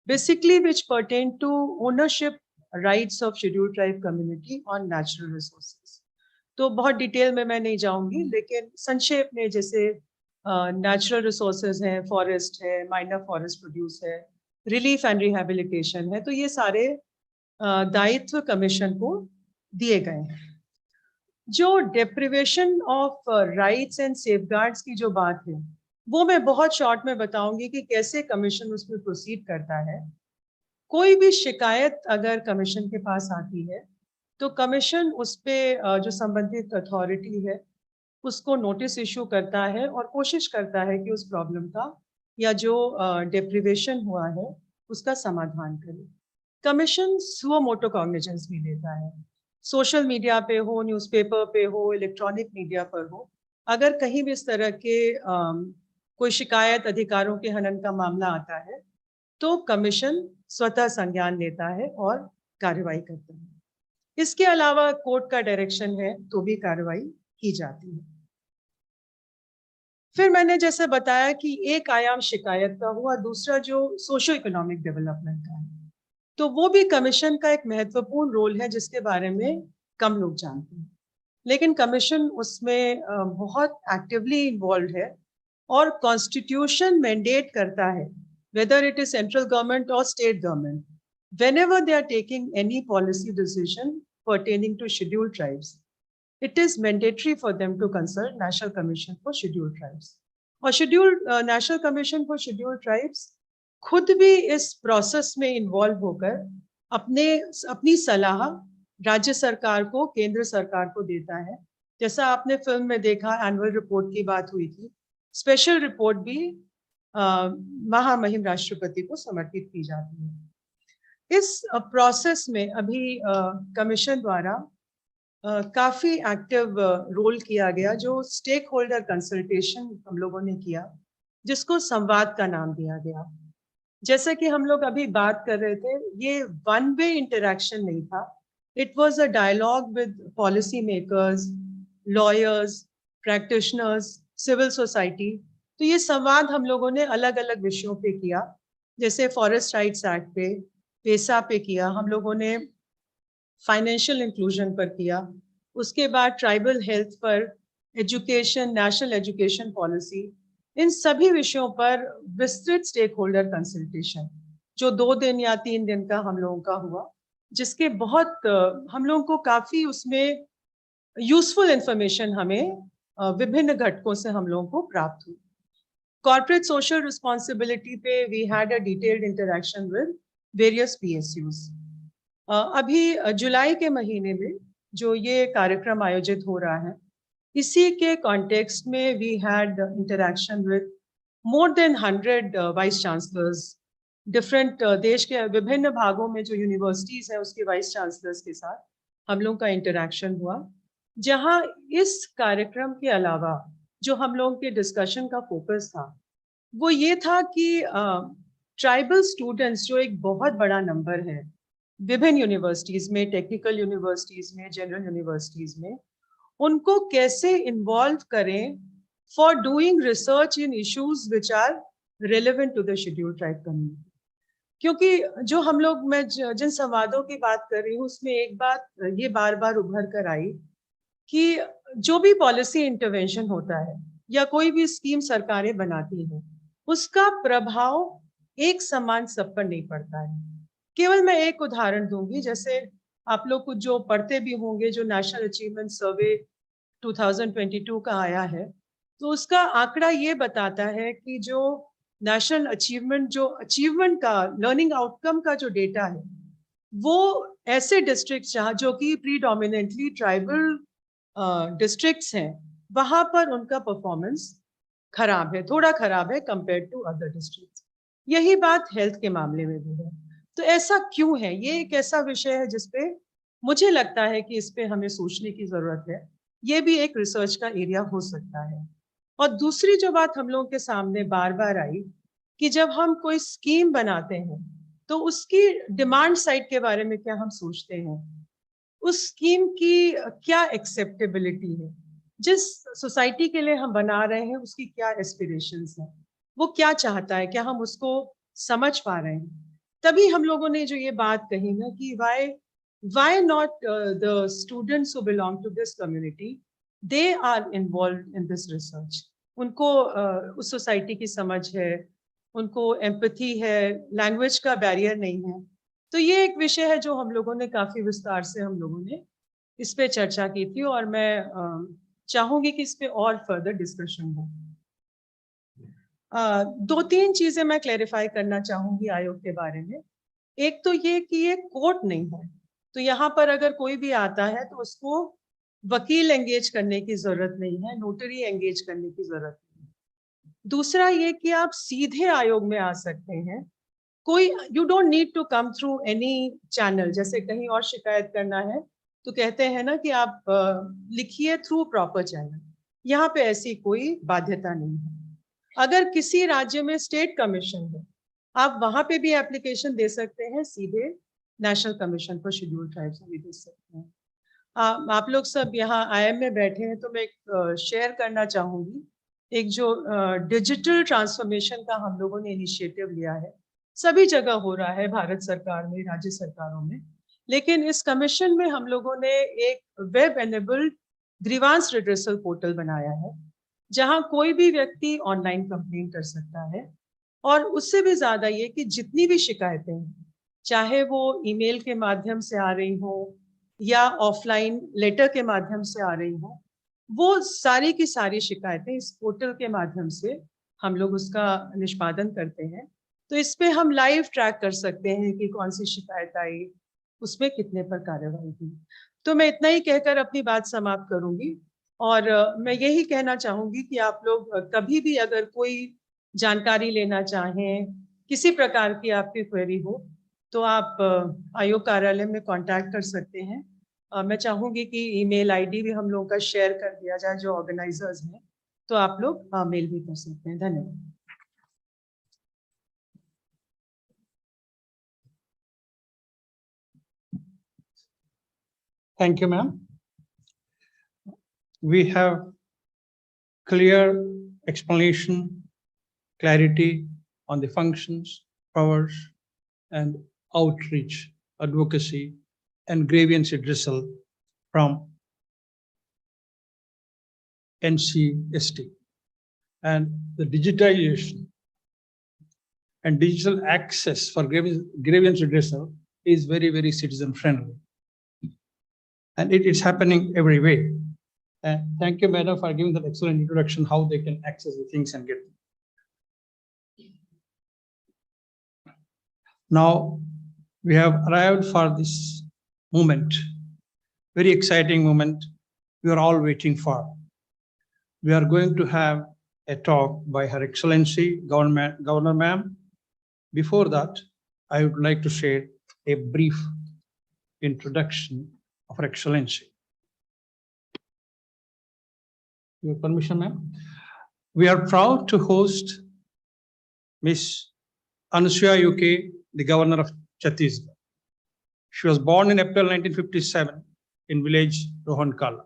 basically which pertain to ownership rights of scheduled tribe community on natural resources. तो बहुत डिटेल में मैं नहीं जाऊंगी, लेकिन संक्षेप में जैसे नेचुरल रिसोर्सेज हैं, फॉरेस्ट है, माइनर फॉरेस्ट प्रोड्यूस है, रिलीफ एंड रिहेबिलिटेशन है, तो ये सारे दायित्व कमीशन को दिए गए हैं। जो deprivation of rights and safeguards की जो बात है वो मैं बहुत शॉर्ट में बताऊंगी कि कैसे कमीशन उसमें प्रोसीड करता है। कोई भी शिकायत अगर कमीशन के पास आती है तो कमीशन उस पे जो संबंधित अथॉरिटी है उसको नोटिस इशू करता है और कोशिश करता है कि उस प्रॉब्लम का या जो डेप्रिवेशन हुआ है उसका समाधान करे। कमीशन सुओ मोटो कॉग्निजेंस भी लेता है, सोशल मीडिया पे हो, न्यूज़पेपर पे हो, इलेक्ट्रॉनिक मीडिया पर हो, अगर कहीं भी इस तरह के कोई शिकायत, अधिकारों के हनन का मामला आता है तो कमीशन स्वतः संज्ञान लेता है और कार्रवाई करता है। इसके अलावा कोर्ट का डायरेक्शन है तो भी कार्रवाई की जाती है। फिर मैंने जैसे बताया कि एक आयाम शिकायत का हुआ, दूसरा जो सोशो इकोनॉमिक डेवलपमेंट का है, तो वो भी कमीशन का एक महत्वपूर्ण रोल है जिसके बारे में कम लोग जानते हैं, लेकिन कमीशन उसमें बहुत एक्टिवली इन्वॉल्व है और कॉन्स्टिट्यूशन मैंडेट करता है, whether it is central government और state government, whenever they are taking any policy decision pertaining to scheduled tribes, it is mandatory for them to consult National Commission for Scheduled Tribes. और National Commission for Scheduled Tribes खुद भी इस process में involve होकर अपनी सलाह राज्य सरकार को, केंद्र सरकार को देता है। जैसा आपने फिल्म में देखा, एनुअल रिपोर्ट की बात हुई थी, स्पेशल रिपोर्ट भी महामहिम राष्ट्रपति को समर्पित की जाती है। इस प्रोसेस में अभी कमीशन द्वारा काफी एक्टिव रोल किया गया, जो स्टेक होल्डर कंसल्टेशन हम लोगों ने किया, जिसको संवाद का नाम दिया गया। जैसे कि हम लोग अभी बात कर रहे थे, ये वन वे इंटरेक्शन नहीं था, it was a dialogue with policy makers, lawyers, practitioners, civil society. तो ये संवाद हम लोगों ने अलग अलग विषयों पे किया, जैसे फॉरेस्ट राइट्स एक्ट पे, पेसा पे किया, हम लोगों ने फाइनेंशियल इंक्लूजन पर किया, उसके बाद ट्राइबल हेल्थ पर, एजुकेशन, नेशनल एजुकेशन पॉलिसी, इन सभी विषयों पर विस्तृत स्टेक होल्डर कंसल्टेशन, जो 2 दिन या 3 दिन का हम लोगों का हुआ, जिसके बहुत हम लोगों को काफी उसमें यूजफुल इंफॉर्मेशन हमें विभिन्न घटकों से हम लोगों को प्राप्त हुई। कॉर्पोरेट सोशल रिस्पॉन्सिबिलिटी पे we had a detailed interaction with various PSUs। अभी जुलाई के महीने में जो ये कार्यक्रम आयोजित हो रहा है, इसी के कॉन्टेक्स्ट में we had interaction with more than 100 vice chancellors, different देश के विभिन्न भागों में जो यूनिवर्सिटीज हैं उसके वाइस चांसलर्स के साथ हम लोग का इंटरेक्शन हुआ, जहां इस कार्यक्रम के अलावा जो हम लोगों के डिस्कशन का फोकस था वो ये था कि ट्राइबल स्टूडेंट्स, जो एक बहुत बड़ा नंबर है विभिन्न यूनिवर्सिटीज में, टेक्निकल यूनिवर्सिटीज में, जनरल यूनिवर्सिटीज में, उनको कैसे इन्वॉल्व करें for doing research in issues which are relevant to the scheduled tribe community. क्योंकि जो हम लोग, मैं जिन संवादों की बात कर रही हूँ उसमें एक बात ये बार बार उभर कर आई कि जो भी पॉलिसी इंटरवेंशन होता है या कोई भी स्कीम सरकारें बनाती हैं, उसका प्रभाव एक समान सब पर नहीं पड़ता है। केवल मैं एक उदाहरण दूंगी, जैसे आप लोग कुछ जो पढ़ते भी होंगे, जो नेशनल अचीवमेंट सर्वे 2022 का आया है, तो उसका आंकड़ा ये बताता है कि जो नेशनल अचीवमेंट, जो अचीवमेंट का, लर्निंग आउटकम का जो डेटा है, वो ऐसे डिस्ट्रिक्ट जहाँ जो कि प्रीडोमिनेंटली ट्राइबल डिस्ट्रिक्ट्स हैं, वहां पर उनका परफॉर्मेंस खराब है, थोड़ा खराब है कंपेयर टू अदर डिस्ट्रिक्ट्स। यही बात हेल्थ के मामले में भी है। तो ऐसा क्यों है? ये एक ऐसा विषय है जिसपे मुझे लगता है कि इस पे हमें सोचने की जरूरत है। ये भी एक रिसर्च का एरिया हो सकता है। और दूसरी जो बात हम लोगों के सामने बार बार आई कि जब हम कोई स्कीम बनाते हैं तो उसकी डिमांड साइड के बारे में क्या हम सोचते हैं, उस स्कीम की क्या एक्सेप्टेबिलिटी है, जिस सोसाइटी के लिए हम बना रहे हैं उसकी क्या एस्पिरेशंस हैं, वो क्या चाहता है, क्या हम उसको समझ पा रहे हैं। तभी हम लोगों ने जो ये बात कही ना कि why not the students who belong to this community, they are involved in this research। उनको उस सोसाइटी की समझ है, उनको एम्पैथी है, लैंग्वेज का बैरियर नहीं है। तो ये एक विषय है जो हम लोगों ने काफी विस्तार से हम लोगों ने इस पे चर्चा की थी, और मैं चाहूंगी कि इस पे और फर्दर डिस्कशन हो। 2-3 चीजें मैं क्लैरिफाई करना चाहूंगी आयोग के बारे में। एक तो ये कि ये कोर्ट नहीं है, तो यहाँ पर अगर कोई भी आता है तो उसको वकील एंगेज करने की जरूरत नहीं है, नोटरी एंगेज करने की जरूरत नहीं है। दूसरा ये कि आप सीधे आयोग में आ सकते हैं, कोई, you don't need to come through any channel. जैसे कहीं और शिकायत करना है तो कहते हैं ना कि आप लिखिए थ्रू प्रॉपर चैनल, यहाँ पे ऐसी कोई बाध्यता नहीं है। अगर किसी राज्य में स्टेट कमीशन है, आप वहां पे भी एप्लीकेशन दे सकते हैं, सीधे national commission for scheduled tribes भी दे सकते हैं। आप लोग सब यहाँ IIM में बैठे हैं, तो मैं एक शेयर करना चाहूंगी, एक जो डिजिटल ट्रांसफॉर्मेशन का हम लोगों ने इनिशिएटिव लिया है, सभी जगह हो रहा है, भारत सरकार में, राज्य सरकारों में, लेकिन इस कमीशन में हम लोगों ने एक web enabled grievance redressal portal बनाया है, जहां कोई भी व्यक्ति ऑनलाइन कंप्लेन कर सकता है। और उससे भी ज्यादा ये कि जितनी भी शिकायतें हैं, चाहे वो ईमेल के माध्यम से आ रही हो या ऑफलाइन लेटर के माध्यम से आ रही हो, वो सारी की सारी शिकायतें इस पोर्टल के माध्यम से हम लोग उसका निष्पादन करते हैं। तो इस पे हम लाइव ट्रैक कर सकते हैं कि कौन सी शिकायत आई, उसमें कितने पर कार्रवाई हुई। तो मैं इतना ही कहकर अपनी बात समाप्त करूंगी, और मैं यही कहना चाहूंगी कि आप लोग कभी भी अगर कोई जानकारी लेना चाहें, किसी प्रकार की आपकी क्वेरी हो, तो आप आयोग कार्यालय में कांटेक्ट कर सकते हैं। मैं चाहूंगी कि ईमेल आईडी भी हम लोगों का शेयर कर दिया जाए जो ऑर्गेनाइजर्स हैं, तो आप लोग मेल भी कर सकते हैं। धन्यवाद। Thank you, ma'am. We have clear explanation, clarity on the functions, powers, and outreach, advocacy, and grievance redressal from NCST. And the digitization and digital access for grievance redressal is very, very citizen friendly. And it is happening every way. Thank you, madam, for giving that excellent introduction, how they can access the things and get them. Now, we have arrived for this moment, very exciting moment we are all waiting for. We are going to have a talk by Her Excellency Governor Ma'am. Before that, I would like to share a brief introduction of Her Excellency. Your permission, ma'am. We are proud to host Miss Anusuya UK, the Governor of Chhattisgarh. She was born in April 1957 in village Rohankala,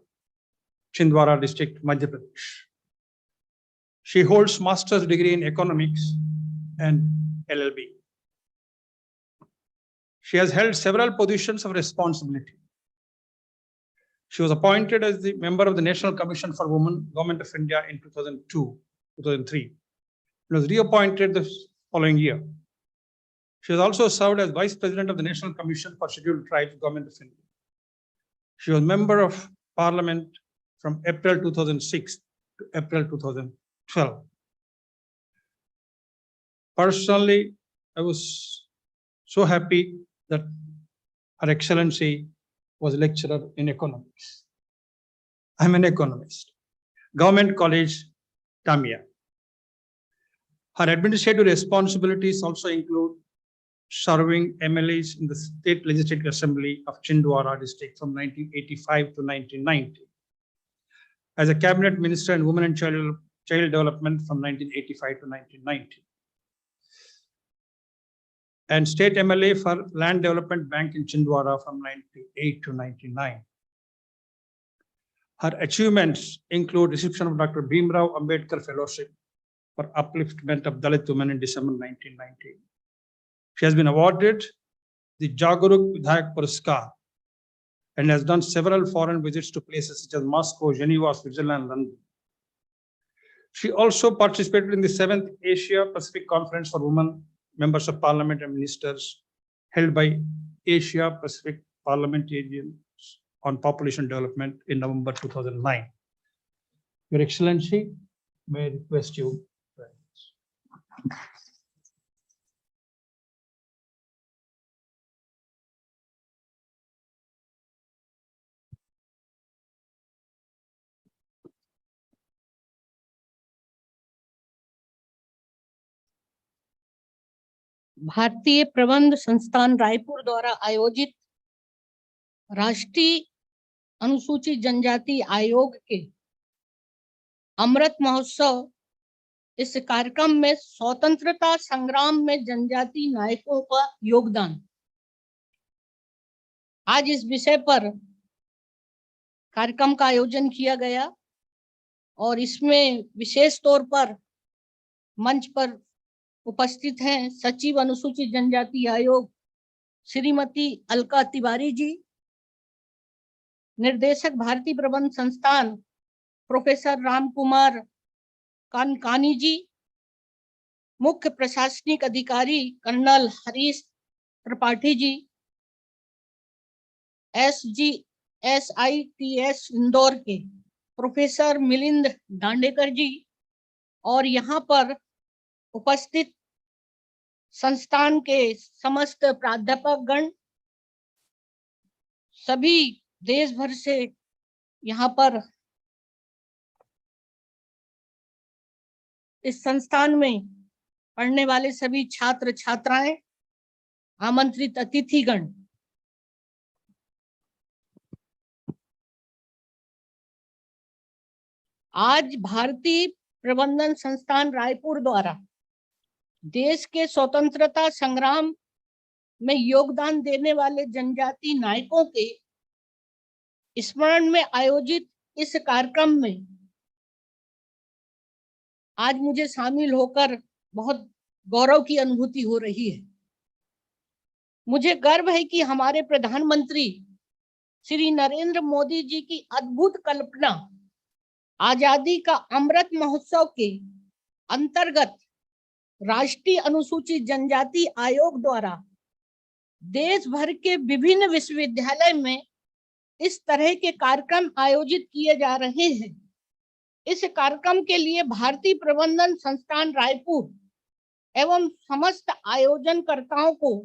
Chhindwara district, Madhya Pradesh. She holds master's degree in economics and LLB. She has held several positions of responsibility. She was appointed as the member of the National Commission for Women, Government of India in 2002-2003. She was reappointed the following year. She has also served as Vice President of the National Commission for Scheduled Tribes, Government of India. She was Member of Parliament from April 2006 to April 2012. Personally, I was so happy that Her Excellency was a lecturer in economics. I'm an economist. Government College, Tamia. Her administrative responsibilities also include serving MLAs in the State Legislative Assembly of Chhindwara district from 1985 to 1990. As a Cabinet Minister in Women and Child Development from 1985 to 1990. And State MLA for Land Development Bank in Chhindwara from 98 to 99. Her achievements include reception of Dr. Bhimrao Ambedkar Fellowship for upliftment of Dalit women in December 1990. She has been awarded the Jagruk Vidhayak Puraskar and has done several foreign visits to places such as Moscow, Geneva, Switzerland, London. She also participated in the 7th Asia Pacific Conference for Women, Members of Parliament and Ministers held by Asia Pacific Parliamentarians on Population Development in November 2009. Your Excellency, may I request you. भारतीय प्रबंध संस्थान रायपुर द्वारा आयोजित राष्ट्रीय अनुसूचित जनजाति आयोग के अमृत महोत्सव इस कार्यक्रम में स्वतंत्रता संग्राम में जनजाति नायकों का योगदान, आज इस विषय पर कार्यक्रम का आयोजन किया गया और इसमें विशेष तौर पर मंच पर उपस्थित हैं सचिव अनुसूचित जनजाति आयोग श्रीमती अलका तिवारी जी, निर्देशक भारतीय प्रबंध संस्थान प्रोफेसर राम कुमार कानकानी जी, मुख्य प्रशासनिक अधिकारी कर्नल हरीश त्रिपाठी जी, SGSITS इंदौर के प्रोफेसर मिलिंद दांडेकर जी और यहाँ पर उपस्थित संस्थान के समस्त प्राध्यापक गण, सभी देश भर से यहाँ पर इस संस्थान में पढ़ने वाले सभी छात्र छात्राएं आमंत्रित अतिथिगण, आज भारतीय प्रबंधन संस्थान रायपुर द्वारा देश के स्वतंत्रता संग्राम में योगदान देने वाले जनजाति नायकों के स्मरण में आयोजित इस कार्यक्रम में आज मुझे शामिल होकर बहुत गौरव की अनुभूति हो रही है। मुझे गर्व है कि हमारे प्रधानमंत्री श्री नरेंद्र मोदी जी की अद्भुत कल्पना आजादी का अमृत महोत्सव के अंतर्गत राष्ट्रीय अनुसूचित जनजाति आयोग द्वारा देश भर के विभिन्न विश्वविद्यालय में इस तरह के कार्यक्रम आयोजित किए जा रहे हैं। इस कार्यक्रम के लिए भारतीय प्रबंधन संस्थान रायपुर एवं समस्त आयोजनकर्ताओं को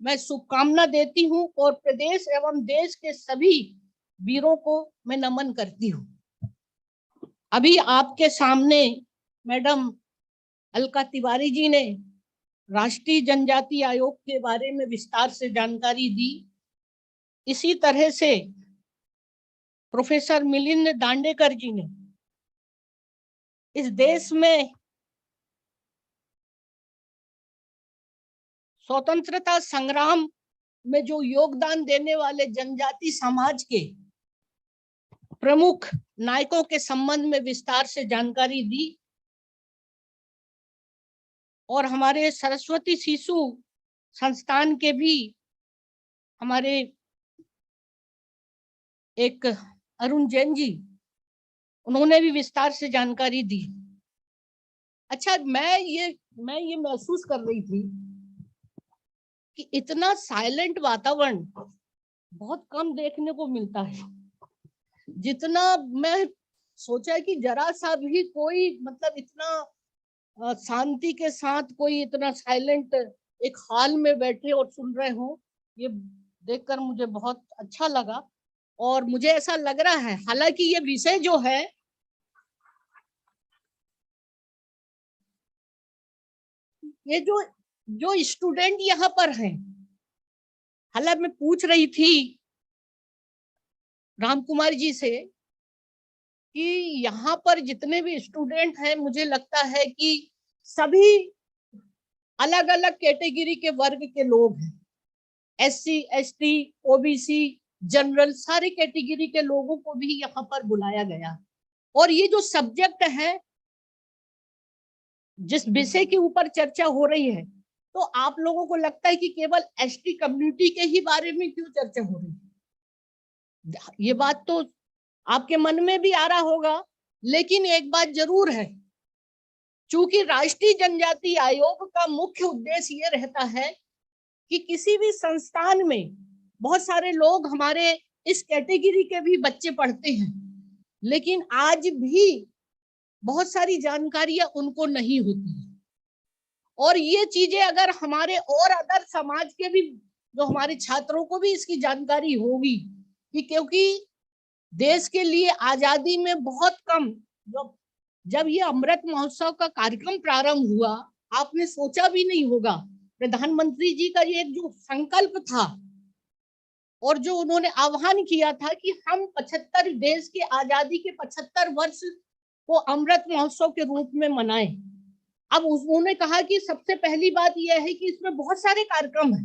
मैं शुभकामना देती हूं और प्रदेश एवं देश के सभी वीरों को मैं नमन करती हूं। अभी आपके सामने मैडम अलका तिवारी जी ने राष्ट्रीय जनजाति आयोग के बारे में विस्तार से जानकारी दी। इसी तरह से प्रोफेसर मिलिंद दांडेकर जी ने इस देश में स्वतंत्रता संग्राम में जो योगदान देने वाले जनजाति समाज के प्रमुख नायकों के संबंध में विस्तार से जानकारी दी और हमारे सरस्वती शिशु संस्थान के भी हमारे एक अरुण जैन जी, उन्होंने भी विस्तार से जानकारी दी। अच्छा, मैं ये महसूस कर रही थी कि इतना साइलेंट वातावरण बहुत कम देखने को मिलता है। जितना मैं सोचा कि जरा सा भी कोई मतलब इतना शांति के साथ कोई इतना साइलेंट एक हॉल में बैठे और सुन रहे हो, ये देखकर मुझे बहुत अच्छा लगा। और मुझे ऐसा लग रहा है, हालांकि ये विषय जो है ये जो स्टूडेंट यहाँ पर हैं, हालांकि मैं पूछ रही थी राम कुमार जी से कि यहाँ पर जितने भी स्टूडेंट हैं, मुझे लगता है कि सभी अलग अलग कैटेगरी के वर्ग के लोग हैं। SC, ST, OBC, जनरल, सारी कैटेगरी के लोगों को भी यहाँ पर बुलाया गया। और ये जो सब्जेक्ट है, जिस विषय के ऊपर चर्चा हो रही है, तो आप लोगों को लगता है कि केवल ST कम्युनिटी के ही बारे में क्यों चर्चा हो रही है? ये बात तो आपके मन में भी आ रहा होगा, लेकिन एक बात जरूर है, चूंकि राष्ट्रीय जनजाति आयोग का मुख्य उद्देश्य ये रहता है कि किसी भी संस्थान में बहुत सारे लोग हमारे इस कैटेगरी के भी बच्चे पढ़ते हैं, लेकिन आज भी बहुत सारी जानकारियां उनको नहीं होती है। और ये चीजें अगर हमारे और अदर समाज के भी जो हमारे छात्रों को भी इसकी जानकारी होगी कि क्योंकि देश के लिए आजादी में बहुत कम, जब ये अमृत महोत्सव का कार्यक्रम प्रारंभ हुआ, आपने सोचा भी नहीं होगा, प्रधानमंत्री जी का ये जो संकल्प था और जो उन्होंने आह्वान किया था कि हम 75 देश के आजादी के 75 वर्ष को अमृत महोत्सव के रूप में मनाएं। अब उन्होंने कहा कि सबसे पहली बात यह है कि इसमें बहुत सारे कार्यक्रम हैं।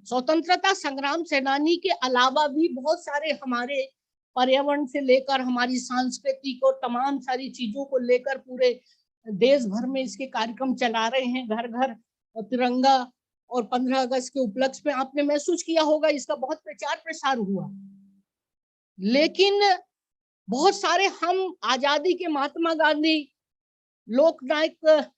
स्वतंत्रता संग्राम सेनानी के अलावा भी बहुत सारे हमारे पर्यावरण से लेकर हमारी सांस्कृतिक और तमाम सारी चीजों को लेकर पूरे देश भर में इसके कार्यक्रम चला रहे हैं। घर घर तिरंगा और 15 अगस्त के उपलक्ष्य में आपने महसूस किया होगा, इसका बहुत प्रचार प्रसार हुआ। लेकिन बहुत सारे हम आजादी के महात्मा गांधी, लोकनायक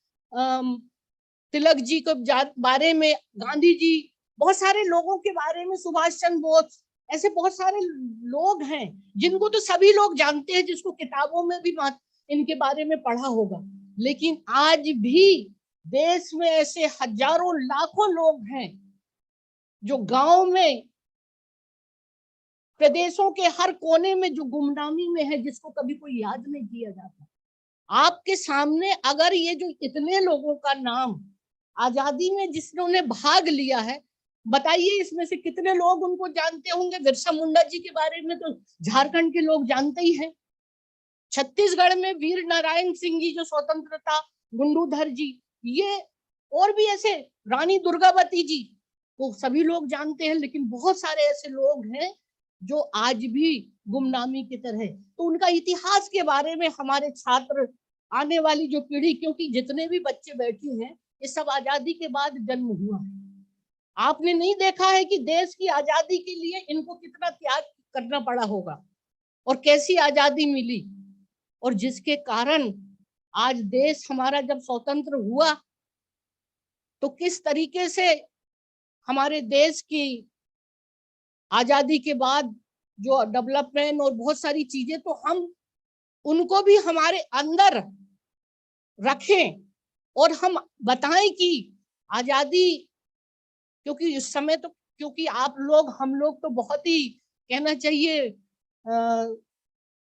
तिलक जी के बारे में, गांधी जी, बहुत सारे लोगों के बारे में, सुभाष चंद्र बोस, ऐसे बहुत सारे लोग हैं जिनको तो सभी लोग जानते हैं, जिसको किताबों में भी इनके बारे में पढ़ा होगा। लेकिन आज भी देश में ऐसे हजारों लाखों लोग हैं जो गांव में, प्रदेशों के हर कोने में जो गुमनामी में है, जिसको कभी कोई याद नहीं किया जाता। आपके सामने अगर ये जो इतने लोगों का नाम आजादी में जिन्होंने भाग लिया है, बताइए इसमें से कितने लोग उनको जानते होंगे। बिरसा मुंडा जी के बारे में तो झारखंड के लोग जानते ही हैं। छत्तीसगढ़ में वीर नारायण सिंह जी जो स्वतंत्रता, गुंडूधर जी, ये और भी ऐसे, रानी दुर्गावती जी, तो सभी लोग जानते हैं। लेकिन बहुत सारे ऐसे लोग हैं जो आज भी गुमनामी की तरह, तो उनका इतिहास के बारे में हमारे छात्र, आने वाली जो पीढ़ी, क्योंकि जितने भी बच्चे बैठे हैं ये सब आजादी के बाद जन्म हुआ है। आपने नहीं देखा है कि देश की आजादी के लिए इनको कितना त्याग करना पड़ा होगा और कैसी आजादी मिली, और जिसके कारण आज देश हमारा जब स्वतंत्र हुआ तो किस तरीके से हमारे देश की आजादी के बाद जो डेवलपमेंट और बहुत सारी चीजें, तो हम उनको भी हमारे अंदर रखें और हम बताएं कि आजादी, क्योंकि इस समय तो, क्योंकि आप लोग, हम लोग तो बहुत ही कहना चाहिए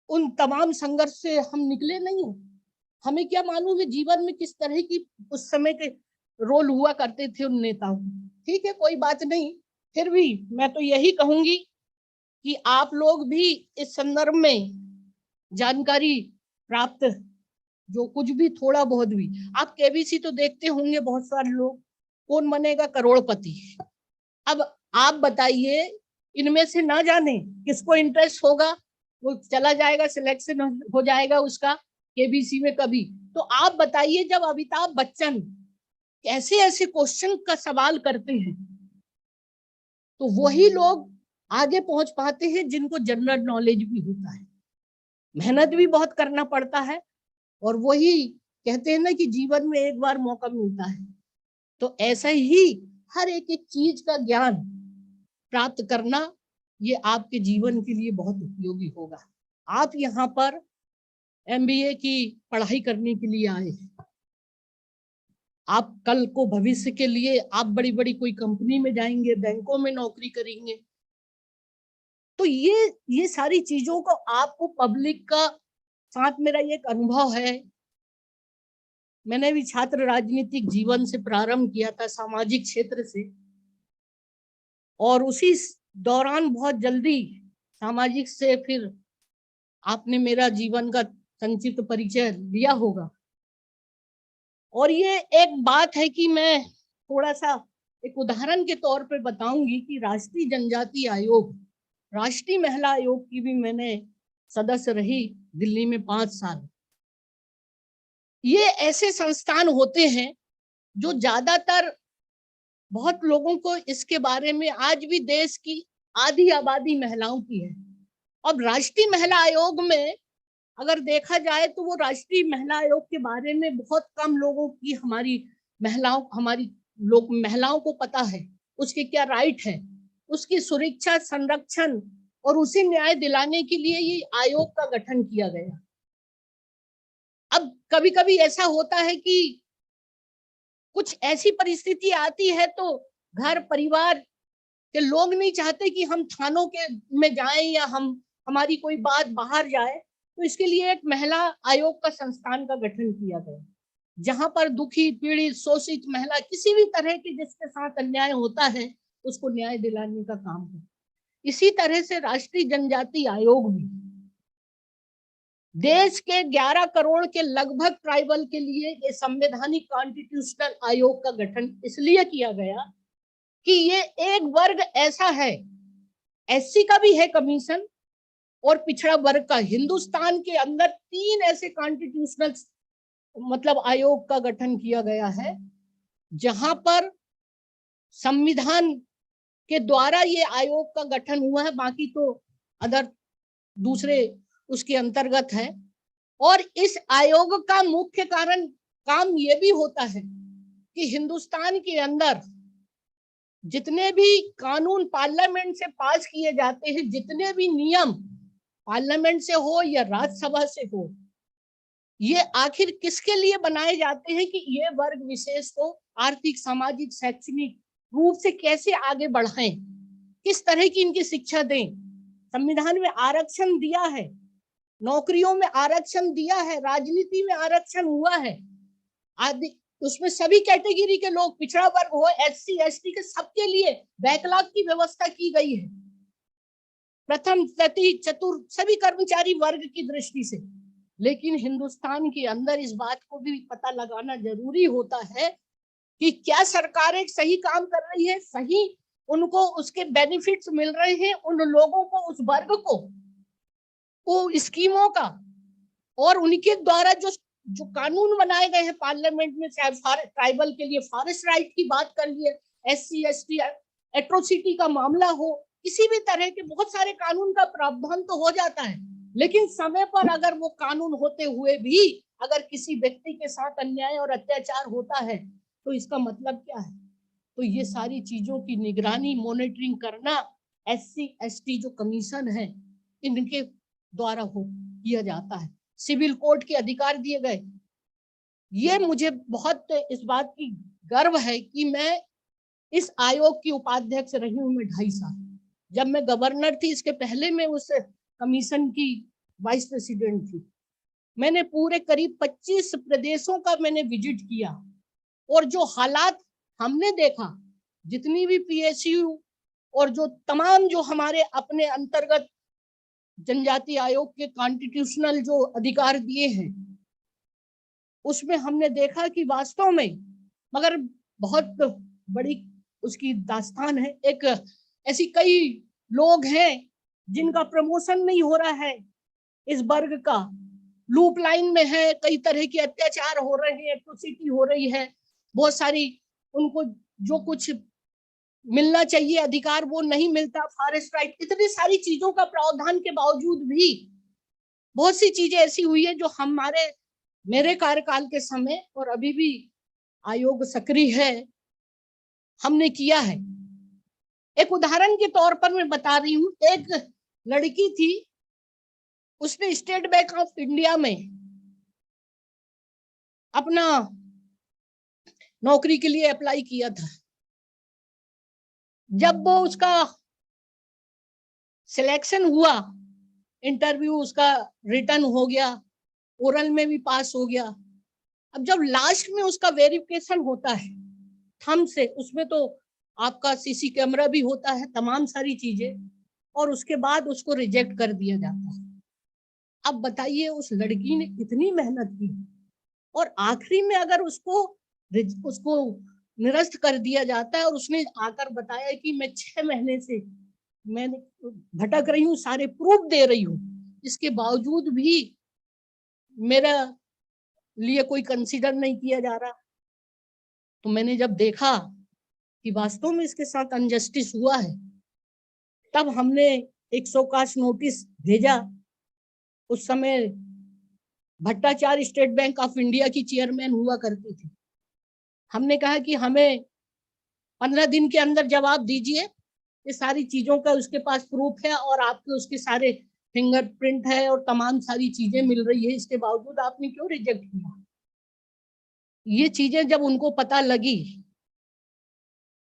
उन तमाम संघर्ष से हम निकले नहीं हैं। हमें क्या मालूम है जीवन में किस तरह की उस समय के रोल हुआ करते थे उन नेताओं। ठीक है, कोई बात नहीं, फिर भी मैं तो यही कहूंगी कि आप लोग भी इस संदर्भ में जानकारी प्राप्त, जो कुछ भी थोड़ा बहुत भी, आप केबीसी तो देखते होंगे बहुत सारे लोग, कौन बनेगा करोड़पति। अब आप बताइए, इनमें से ना जाने किसको इंटरेस्ट होगा, वो चला जाएगा, सिलेक्शन हो जाएगा उसका केबीसी में कभी। तो आप बताइए, जब अमिताभ बच्चन ऐसे ऐसे क्वेश्चन का सवाल करते हैं तो वही लोग आगे पहुंच पाते हैं जिनको जनरल नॉलेज भी होता है। मेहनत भी बहुत करना पड़ता है, और वही कहते हैं ना कि जीवन में एक बार मौका मिलता है, तो ऐसा ही हर एक एक चीज का ज्ञान प्राप्त करना ये आपके जीवन के लिए बहुत उपयोगी होगा। आप यहाँ पर MBA की पढ़ाई करने के लिए आए हैं। आप कल को भविष्य के लिए आप बड़ी बड़ी कोई कंपनी में जाएंगे, बैंकों में नौकरी करेंगे, तो ये सारी चीजों को आपको पब्लिक का साथ, मेरा ये एक अनुभव है, मैंने भी छात्र राजनीतिक जीवन से प्रारंभ किया था, सामाजिक क्षेत्र से, और उसी दौरान बहुत जल्दी सामाजिक से फिर आपने मेरा जीवन का संक्षिप्त परिचय लिया होगा। और ये एक बात है कि मैं थोड़ा सा एक उदाहरण के तौर पे बताऊंगी कि राष्ट्रीय जनजाति आयोग, राष्ट्रीय महिला आयोग की भी मैंने सदस्य रही दिल्ली में 5 साल। ये ऐसे संस्थान होते हैं जो ज्यादातर, बहुत लोगों को इसके बारे में, आज भी देश की आधी आबादी महिलाओं की है। अब राष्ट्रीय महिला आयोग में अगर देखा जाए तो वो राष्ट्रीय महिला आयोग के बारे में बहुत कम लोगों की, हमारी महिलाओं को पता है उसके क्या राइट है, उसकी सुरक्षा, संरक्षण और उसे न्याय दिलाने के लिए ये आयोग का गठन किया गया। अब कभी कभी ऐसा होता है कि कुछ ऐसी परिस्थिति आती है तो घर परिवार के लोग नहीं चाहते कि हम थानों के में जाएं या हमारी कोई बात बाहर जाए, तो इसके लिए एक महिला आयोग का संस्थान का गठन किया गया, जहां पर दुखी, पीड़ित, शोषित महिला, किसी भी तरह के जिसके साथ अन्याय होता है उसको न्याय दिलाने का काम है। इसी तरह से राष्ट्रीय जनजाति आयोग भी देश के 11 करोड़ के लगभग ट्राइबल के लिए ये संवैधानिक कॉन्स्टिट्यूशनल आयोग का गठन इसलिए किया गया कि ये एक वर्ग ऐसा है, SC का भी है कमीशन और पिछड़ा वर्ग का, हिंदुस्तान के अंदर 3 ऐसे कॉन्स्टिट्यूशनल मतलब आयोग का गठन किया गया है, जहां पर संविधान के द्वारा ये आयोग का गठन हुआ है, बाकी तो अदर दूसरे उसके अंतर्गत है। और इस आयोग का मुख्य काम ये भी होता है कि हिंदुस्तान के अंदर जितने भी कानून पार्लियामेंट से पास किए जाते हैं, जितने भी नियम पार्लियामेंट से हो या राज्यसभा से हो, ये आखिर किसके लिए बनाए जाते हैं कि ये वर्ग विशेष को आर्थिक, सामाजिक, शैक्षणिक रूप से कैसे आगे बढ़ाएं, किस तरह की इनकी शिक्षा दें। संविधान में आरक्षण दिया है, नौकरियों में आरक्षण दिया है, राजनीति में आरक्षण हुआ है आदि, उसमें सभी कैटेगरी के लोग, पिछड़ा वर्ग हो, SC ST के, सबके लिए बैकलॉग की व्यवस्था की गई है, प्रथम तृतीय चतुर्थ सभी कर्मचारी वर्ग की दृष्टि से। लेकिन हिंदुस्तान के अंदर इस बात को भी पता लगाना जरूरी होता है कि क्या सरकार एक सही काम कर रही है, सही उनको उसके बेनिफिट्स मिल रहे हैं, उन लोगों को, उस वर्ग को स्कीमों का, और उनके द्वारा जो कानून बनाए गए हैं पार्लियामेंट में, चाहे ट्राइबल के लिए फॉरेस्ट राइट की बात कर लिए, SC ST एट्रोसिटी का मामला हो, किसी भी तरह के बहुत सारे कानून का प्रावधान तो हो जाता है, लेकिन समय पर अगर वो कानून होते हुए भी अगर किसी व्यक्ति के साथ अन्याय और अत्याचार होता है तो इसका मतलब क्या है? तो ये सारी चीजों की निगरानी, मॉनिटरिंग करना SC ST जो कमीशन है इनके द्वारा किया जाता है। सिविल कोर्ट के अधिकार दिए गए। ये मुझे बहुत इस बात की गर्व है कि मैं इस आयोग की उपाध्यक्ष रही हूँ मैं 2.5 साल। जब मैं गवर्नर थी, इसके पहले मैं उस कमीशन की वाइस प्रेसिडेंट थी। मैंने पूरे करीब 25 प्रदेशों का मैंने विजिट किया, और जो हालात हमने देखा, जितनी भी PSU और जो तमाम जो हमारे अपने अंतर्गत जनजाति आयोग के कॉन्स्टिट्यूशनल जो अधिकार दिए हैं, उसमें हमने देखा कि वास्तव में, मगर बहुत बड़ी उसकी दास्तान है। एक ऐसी कई लोग हैं जिनका प्रमोशन नहीं हो रहा है, इस वर्ग का लूप लाइन में है, कई तरह के अत्याचार हो रहे हैं, एट्रोसिटी हो रही है, बहुत सारी उनको जो कुछ मिलना चाहिए अधिकार वो नहीं मिलता, फॉरेस्ट राइट, इतनी सारी चीजों का प्रावधान के बावजूद भी बहुत सी चीजें ऐसी हुई है जो मेरे कार्यकाल के समय और अभी भी आयोग सक्रिय है, हमने किया है। एक उदाहरण के तौर पर मैं बता रही हूँ, एक लड़की थी, उसने स्टेट बैंक ऑफ इंडिया में अपना नौकरी के लिए अप्लाई किया था। जब वो उसका सिलेक्शन हुआ, इंटरव्यू उसका रिटर्न हो गया, ओरल में भी पास हो गया। अब जब लास्ट में उसका वेरिफिकेशन होता है थंब से, उसमें तो आपका CC कैमरा भी होता है, तमाम सारी चीजें, और उसके बाद उसको रिजेक्ट कर दिया जाता है। अब बताइए, उस लड़की ने इतनी मेहनत की और आखिरी में अगर उसको निरस्त कर दिया जाता है, और उसने आकर बताया कि मैं 6 महीने से मैंने भटक रही हूँ, सारे प्रूफ दे रही हूँ, इसके बावजूद भी मेरा लिए कोई कंसीडर नहीं किया जा रहा। तो मैंने जब देखा कि वास्तव में इसके साथ अनजस्टिस हुआ है, तब हमने एक शोकास नोटिस भेजा। उस समय Bhattacharya state bank of India की चेयरमैन हुआ करती थी। हमने कहा कि हमें 15 दिन के अंदर जवाब दीजिए, ये सारी चीजों का उसके पास प्रूफ है और आपके उसके सारे फिंगरप्रिंट है और तमाम सारी चीजें मिल रही है, इसके बावजूद आपने क्यों रिजेक्ट किया? ये चीजें जब उनको पता लगी,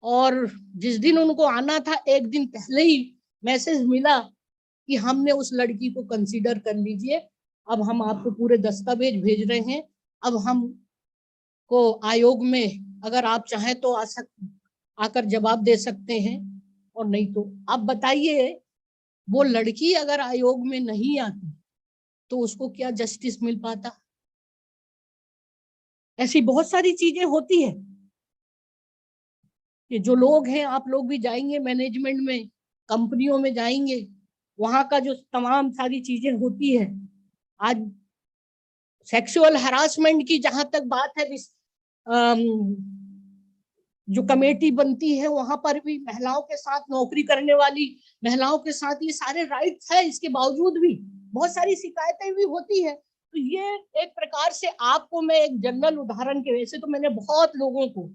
और जिस दिन उनको आना था एक दिन पहले ही मैसेज मिला कि हमने उस लड़की को कंसीडर कर लीजिए, अब हम आपको पूरे दस्तावेज भेज रहे हैं, अब हम को आयोग में अगर आप चाहें तो आकर जवाब दे सकते हैं, और नहीं तो आप बताइए, वो लड़की अगर आयोग में नहीं आती तो उसको क्या जस्टिस मिल पाता? ऐसी बहुत सारी चीजें होती है कि जो लोग हैं, आप लोग भी जाएंगे मैनेजमेंट में, कंपनियों में जाएंगे, वहां का जो तमाम सारी चीजें होती है। आज सेक्सुअल हरासमेंट की जहां तक बात है, जो कमेटी बनती है वहां पर भी महिलाओं के साथ, नौकरी करने वाली महिलाओं के साथ ये सारे राइट्स है, इसके बावजूद भी बहुत सारी शिकायतें भी होती है। तो ये एक प्रकार से आपको मैं एक जनरल उदाहरण के, वैसे तो मैंने बहुत लोगों को,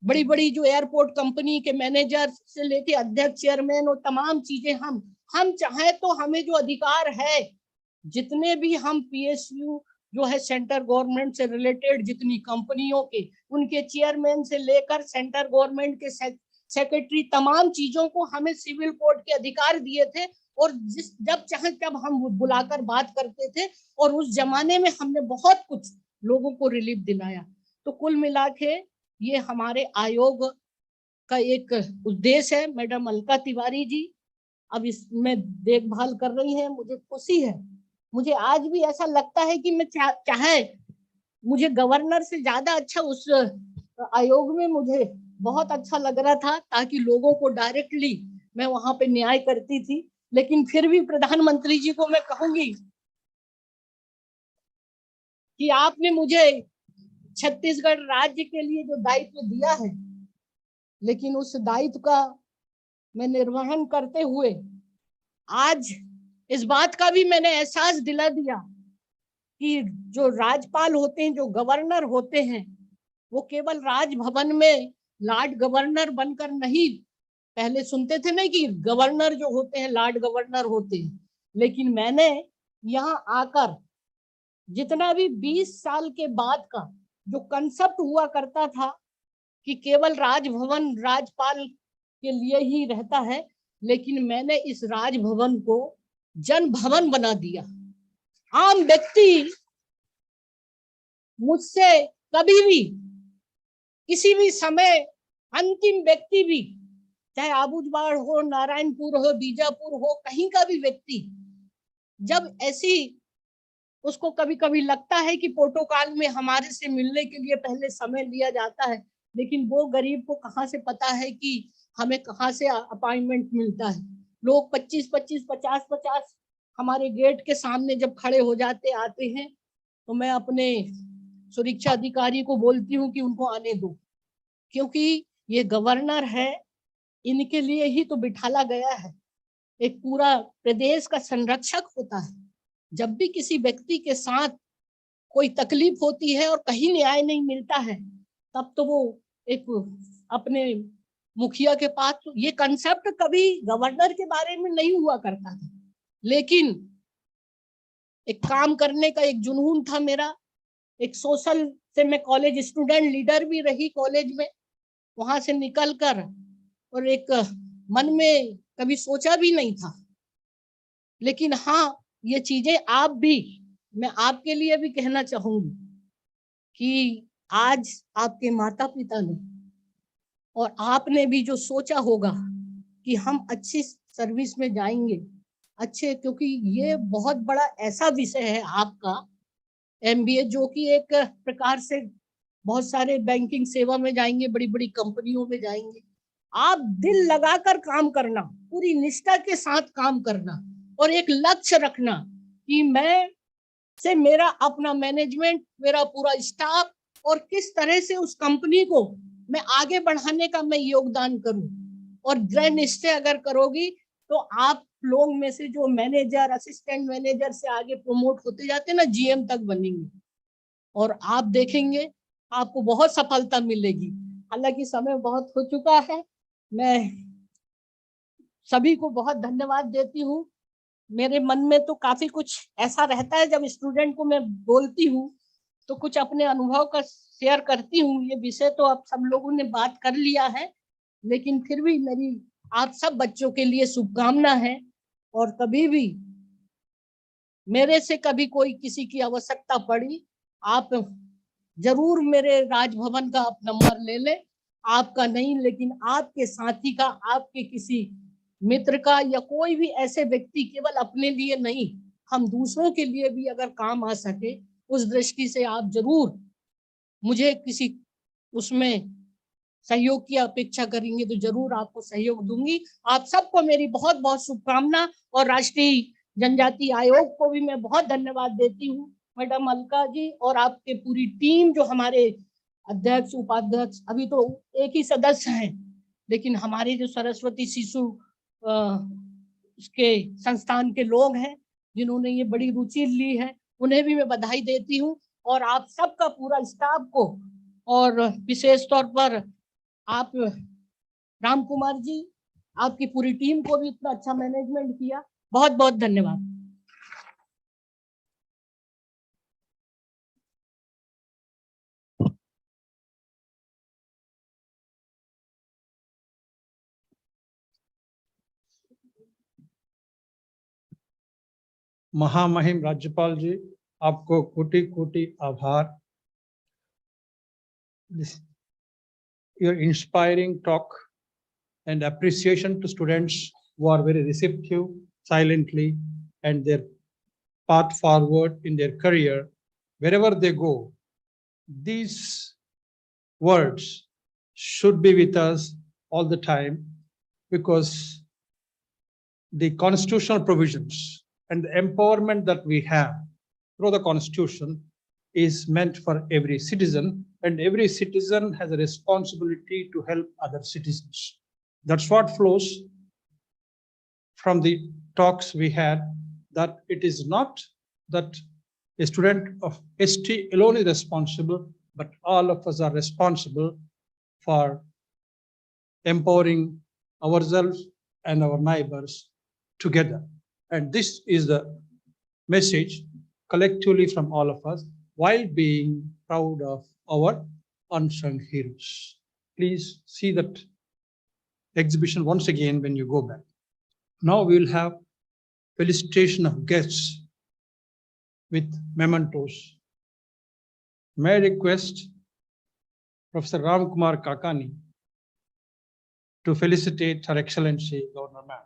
बड़ी बड़ी जो एयरपोर्ट कंपनी के मैनेजर से लेके अध्यक्ष, चेयरमैन और तमाम चीजें, हम चाहे तो हमें जो अधिकार है, जितने भी हम PSU जो है सेंटर गवर्नमेंट से रिलेटेड जितनी कंपनियों के, उनके चेयरमैन से लेकर सेंटर गवर्नमेंट के सेक्रेटरी, तमाम चीजों को हमें सिविल कोर्ट के अधिकार दिए थे, और जब चाहे तब हम बुलाकर बात करते थे, और उस जमाने में हमने बहुत कुछ लोगों को रिलीफ दिलाया। तो कुल मिला के ये हमारे आयोग का एक उद्देश्य है। मैडम अलका तिवारी जी अब इसमें देखभाल कर रही हैं, मुझे खुशी है। मुझे आज भी ऐसा लगता है कि मैं चाहे मुझे गवर्नर से ज्यादा अच्छा उस आयोग में मुझे बहुत अच्छा लग रहा था, ताकि लोगों को डायरेक्टली मैं वहां पे न्याय करती थी। लेकिन फिर भी प्रधानमंत्री जी को मैं कहूंगी कि आपने मुझे छत्तीसगढ़ राज्य के लिए जो दायित्व दिया है, लेकिन उस दायित्व का मैं निर्वहन करते हुए आज इस बात का भी मैंने एहसास दिला दिया कि जो राज्यपाल होते हैं, जो गवर्नर होते हैं, वो केवल राजभवन में लॉर्ड गवर्नर बनकर नहीं, पहले सुनते थे नहीं कि गवर्नर जो होते हैं लॉर्ड गवर्नर होते हैं, लेकिन मैंने यहाँ आकर जितना भी 20 साल के बाद का जो कंसेप्ट हुआ करता था कि केवल राजभवन राज्यपाल के लिए ही रहता है, लेकिन मैंने इस राजभवन को जन भवन बना दिया। आम व्यक्ति मुझसे कभी भी किसी भी समय, अंतिम व्यक्ति भी, चाहे आबूजबाड़ हो, नारायणपुर हो, बीजापुर हो, कहीं का भी व्यक्ति जब ऐसी उसको कभी कभी लगता है कि प्रोटोकॉल में हमारे से मिलने के लिए पहले समय लिया जाता है, लेकिन वो गरीब को कहाँ से पता है कि हमें कहाँ से अपॉइंटमेंट मिलता है। लोग 25-25, 50-50 हमारे गेट के सामने जब खड़े हो जाते आते हैं, तो मैं अपने सुरक्षा अधिकारी को बोलती हूँ कि उनको आने दो, क्योंकि ये गवर्नर है, इनके लिए ही तो बिठाला गया है। एक पूरा प्रदेश का संरक्षक होता है। जब भी किसी व्यक्ति के साथ कोई तकलीफ होती है और कहीं न्याय नहीं मिलता है, तब तो वो एक अपने मुखिया के पास, ये कंसेप्ट कभी गवर्नर के बारे में नहीं हुआ करता था, लेकिन एक काम करने का एक जुनून था मेरा। एक सोशल से मैं कॉलेज स्टूडेंट लीडर भी रही कॉलेज में, वहां से निकलकर, और एक मन में कभी सोचा भी नहीं था, लेकिन हाँ ये चीजें आप भी, मैं आपके लिए भी कहना चाहूंगी कि आज आपके माता पिता ने और आपने भी जो सोचा होगा कि हम अच्छी सर्विस में जाएंगे, अच्छे, क्योंकि ये बहुत बड़ा ऐसा विषय है आपका MBA, जो कि एक प्रकार से बहुत सारे बैंकिंग सेवा में जाएंगे, बड़ी बड़ी कंपनियों में जाएंगे। आप दिल लगाकर काम करना, पूरी निष्ठा के साथ काम करना, और एक लक्ष्य रखना कि मैं से मेरा अपना मैनेजमेंट, मेरा पूरा स्टाफ, और किस तरह से उस कंपनी को मैं आगे बढ़ाने का मैं योगदान करूं। और दृढ़ निश्चय अगर करोगी तो आप लोग में से जो मैनेजर, असिस्टेंट मैनेजर से आगे प्रमोट होते जाते ना, GM तक बनेंगे, और आप देखेंगे आपको बहुत सफलता मिलेगी। हालांकि समय बहुत हो चुका है, मैं सभी को बहुत धन्यवाद देती हूँ। मेरे मन में तो काफी कुछ ऐसा रहता है, जब स्टूडेंट को मैं बोलती हूँ तो कुछ अपने अनुभव का शेयर करती हूँ। ये विषय तो आप सब लोगों ने बात कर लिया है, लेकिन फिर भी मेरी आप सब बच्चों के लिए शुभकामना है, और कभी भी मेरे से कभी कोई किसी की आवश्यकता पड़ी, आप जरूर मेरे राजभवन का आप नंबर ले लें। आपका नहीं, लेकिन आपके साथी का, आपके किसी मित्र का, या कोई भी ऐसे व्यक्ति, केवल अपने लिए नहीं, हम दूसरों के लिए भी अगर काम आ सके, उस दृष्टि से आप जरूर मुझे किसी उसमें सहयोग की अपेक्षा करेंगे तो जरूर आपको सहयोग दूंगी। आप सबको मेरी बहुत बहुत शुभकामना, और राष्ट्रीय जनजाति आयोग को भी मैं बहुत धन्यवाद देती हूँ, मैडम अलका जी और आपके पूरी टीम, जो हमारे अध्यक्ष, उपाध्यक्ष, अभी तो एक ही सदस्य हैं, लेकिन हमारे जो सरस्वती शिशु उसके संस्थान के लोग हैं जिन्होंने ये बड़ी रुचि ली है, उन्हें भी मैं बधाई देती हूँ। और आप सबका पूरा स्टाफ को, और विशेष तौर पर आप राम कुमार जी, आपकी पूरी टीम को भी इतना अच्छा मैनेजमेंट किया, बहुत बहुत धन्यवाद। महामहिम राज्यपाल जी, आपको कोटि कोटि आभार। this, your inspiring talk and appreciation to students who are very receptive silently and their path forward in their career, wherever they go. These words should be with us all the time, because the constitutional provisions and the empowerment that we have through the constitution is meant for every citizen, and every citizen has a responsibility to help other citizens. That's what flows from the talks we had, that it is not that a student of ST alone is responsible, but all of us are responsible for empowering ourselves and our neighbors together. And this is the message collectively from all of us, while being proud of our unsung heroes. Please see that exhibition once again when you go back. Now we will have felicitation of guests with mementos. May I request Professor Ram Kumar Kakani to felicitate Her Excellency Governor Ma'am.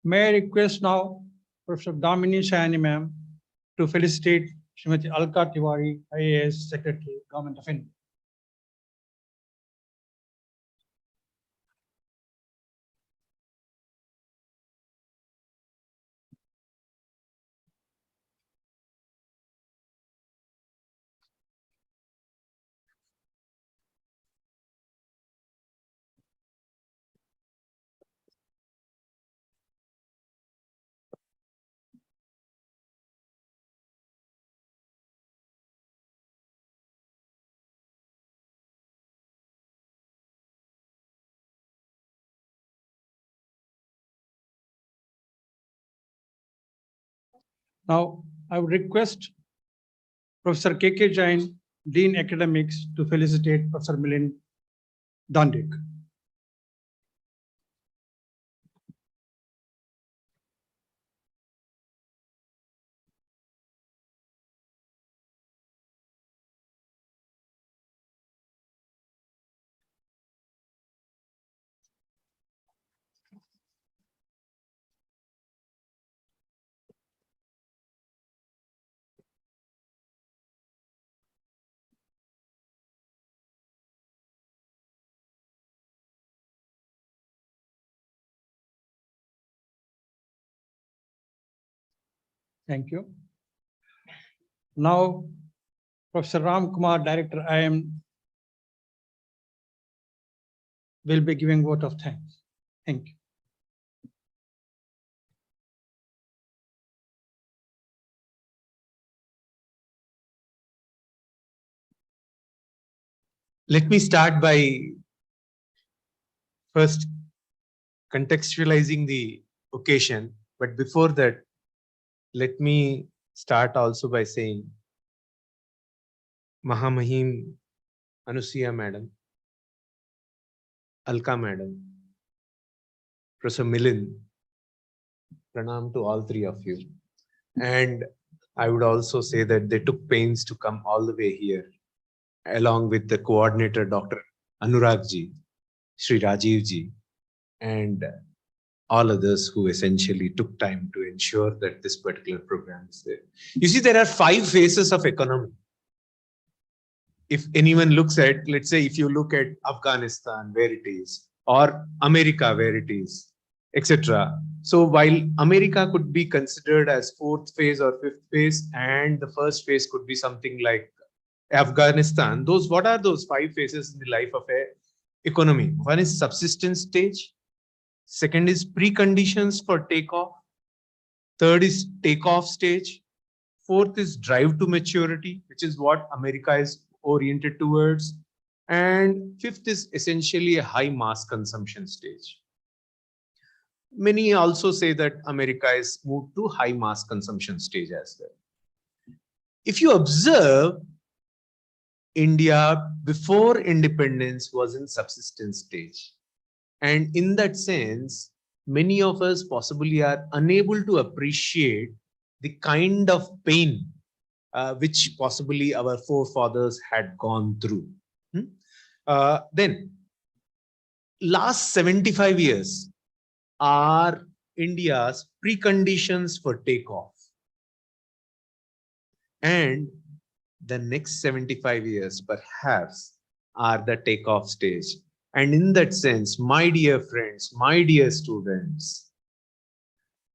May I request now Professor Damini Sayani Ma'am to felicitate Srimati Alka Tiwari, IAS Secretary, Government of India. Now, I would request Professor K.K. Jain, Dean Academics, to felicitate Professor Milind Dandik. Thank you. Now, Professor Ram Kumar, Director IIM, will be giving vote of thanks. Thank you. Let me start by first contextualizing the occasion, but before that, let me start also by saying Mahamahim Anusuya Madam, Alka Madam, Professor Milind, pranam to all three of you. And I would also say that they took pains to come all the way here, along with the coordinator, Dr. Anurag ji, Shri Rajiv ji, and all others who essentially took time to ensure that this particular program is there. You see, there are 5 phases of economy. If anyone looks at, let's say, if you look at Afghanistan, where it is, or America, where it is, etc. So while America could be considered as fourth phase or fifth phase, and the first phase could be something like Afghanistan, what are those 5 phases in the life of a economy? One is subsistence stage. Second is preconditions for takeoff. Third is takeoff stage. Fourth is drive to maturity, which is what America is oriented towards. And fifth is essentially a high mass consumption stage. Many also say that America is moved to high mass consumption stage as well. If you observe, India before independence was in subsistence stage. And in that sense, many of us possibly are unable to appreciate the kind of pain which possibly our forefathers had gone through. Then, last 75 years are India's preconditions for takeoff. And the next 75 years perhaps are the takeoff stage. And in that sense, my dear friends, my dear students,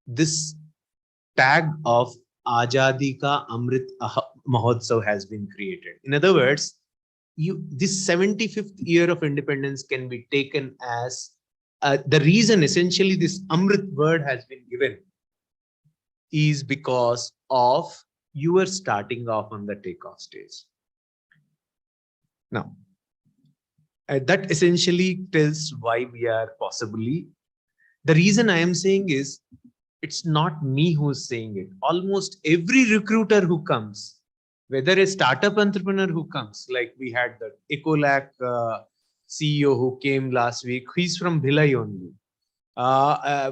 this tag of Azadi Ka Amrit Mahotsav has been created. In other words, this 75th year of independence can be taken as the reason essentially this Amrit word has been given is because of your starting off on the takeoff stage. Now, that essentially tells why we are possibly. The reason I am saying is, it's not me who's saying it. Almost every recruiter who comes, whether a startup entrepreneur who comes, like we had the Ecolac CEO who came last week, he's from Bhilai only.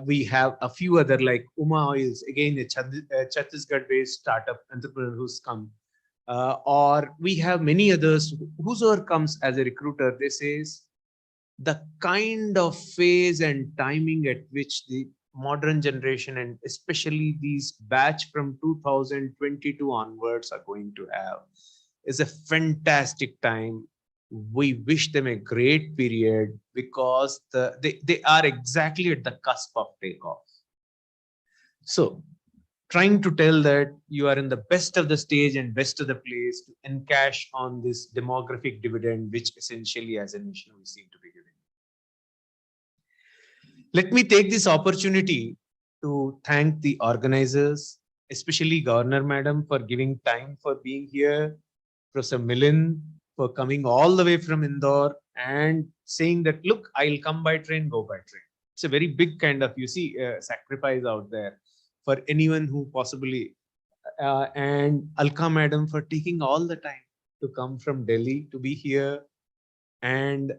We have a few other like Uma Oils, again a Chhattisgarh-based startup entrepreneur who's come. Or we have many others, whosoever comes as a recruiter, they says the kind of phase and timing at which the modern generation and especially these batch from 2022 onwards are going to have is a fantastic time. We wish them a great period because they are exactly at the cusp of takeoff. So trying to tell that you are in the best of the stage and best of the place to encash on this demographic dividend, which essentially as a nation we seem to be giving. Let me take this opportunity to thank the organizers, especially Governor Madam for giving time for being here, Professor Milind for coming all the way from Indore and saying that, look, I'll come by train, go by train. It's a very big kind of, sacrifice out there for anyone who possibly, and Alka Madam for taking all the time to come from Delhi to be here. And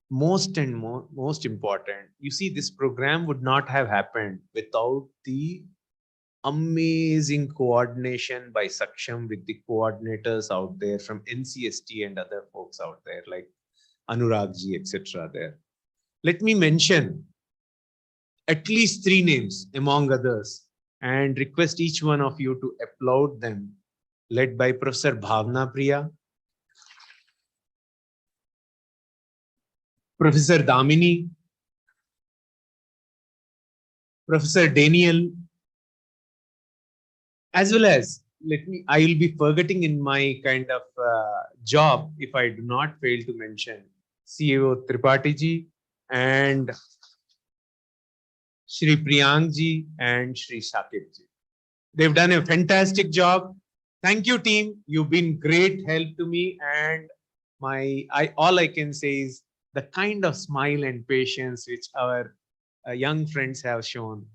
most important, this program would not have happened without the amazing coordination by Saksham with the coordinators out there from NCST and other folks out there like Anurag ji, etc. there. Let me mention at least 3 names among others and request each one of you to applaud them, led by Professor Bhavna Priya, Professor Damini, Professor Daniel, as well as, I will be forgetting in my kind of job if I do not fail to mention CEO Tripathi ji and Shri Priyank ji and Shri Shakib ji. They've done a fantastic job. Thank you, team. You've been great help to me, and all I can say is the kind of smile and patience which our young friends have shown,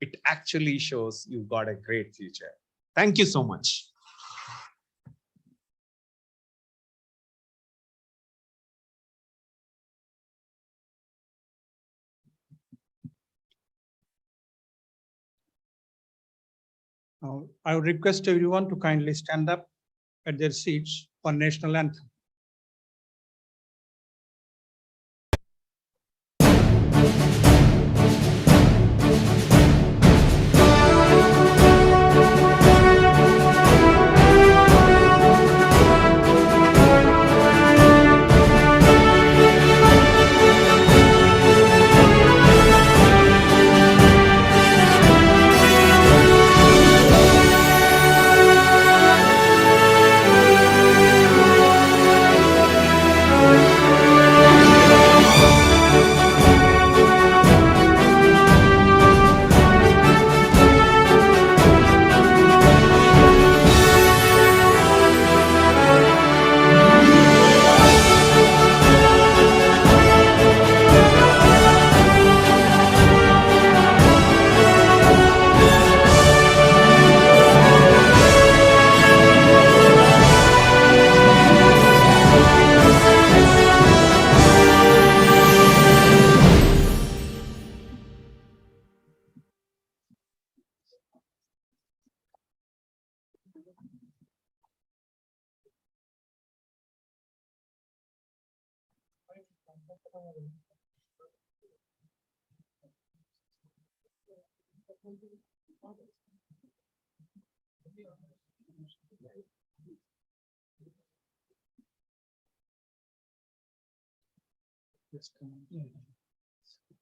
it actually shows you've got a great future. Thank you so much. I would request everyone to kindly stand up at their seats for national anthem.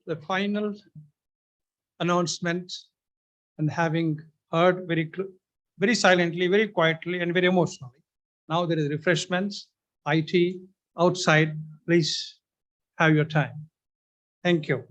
The final announcement, and having heard very silently, very quietly, and very emotionally. Now there is refreshments, IT outside. Please have your time. Thank you.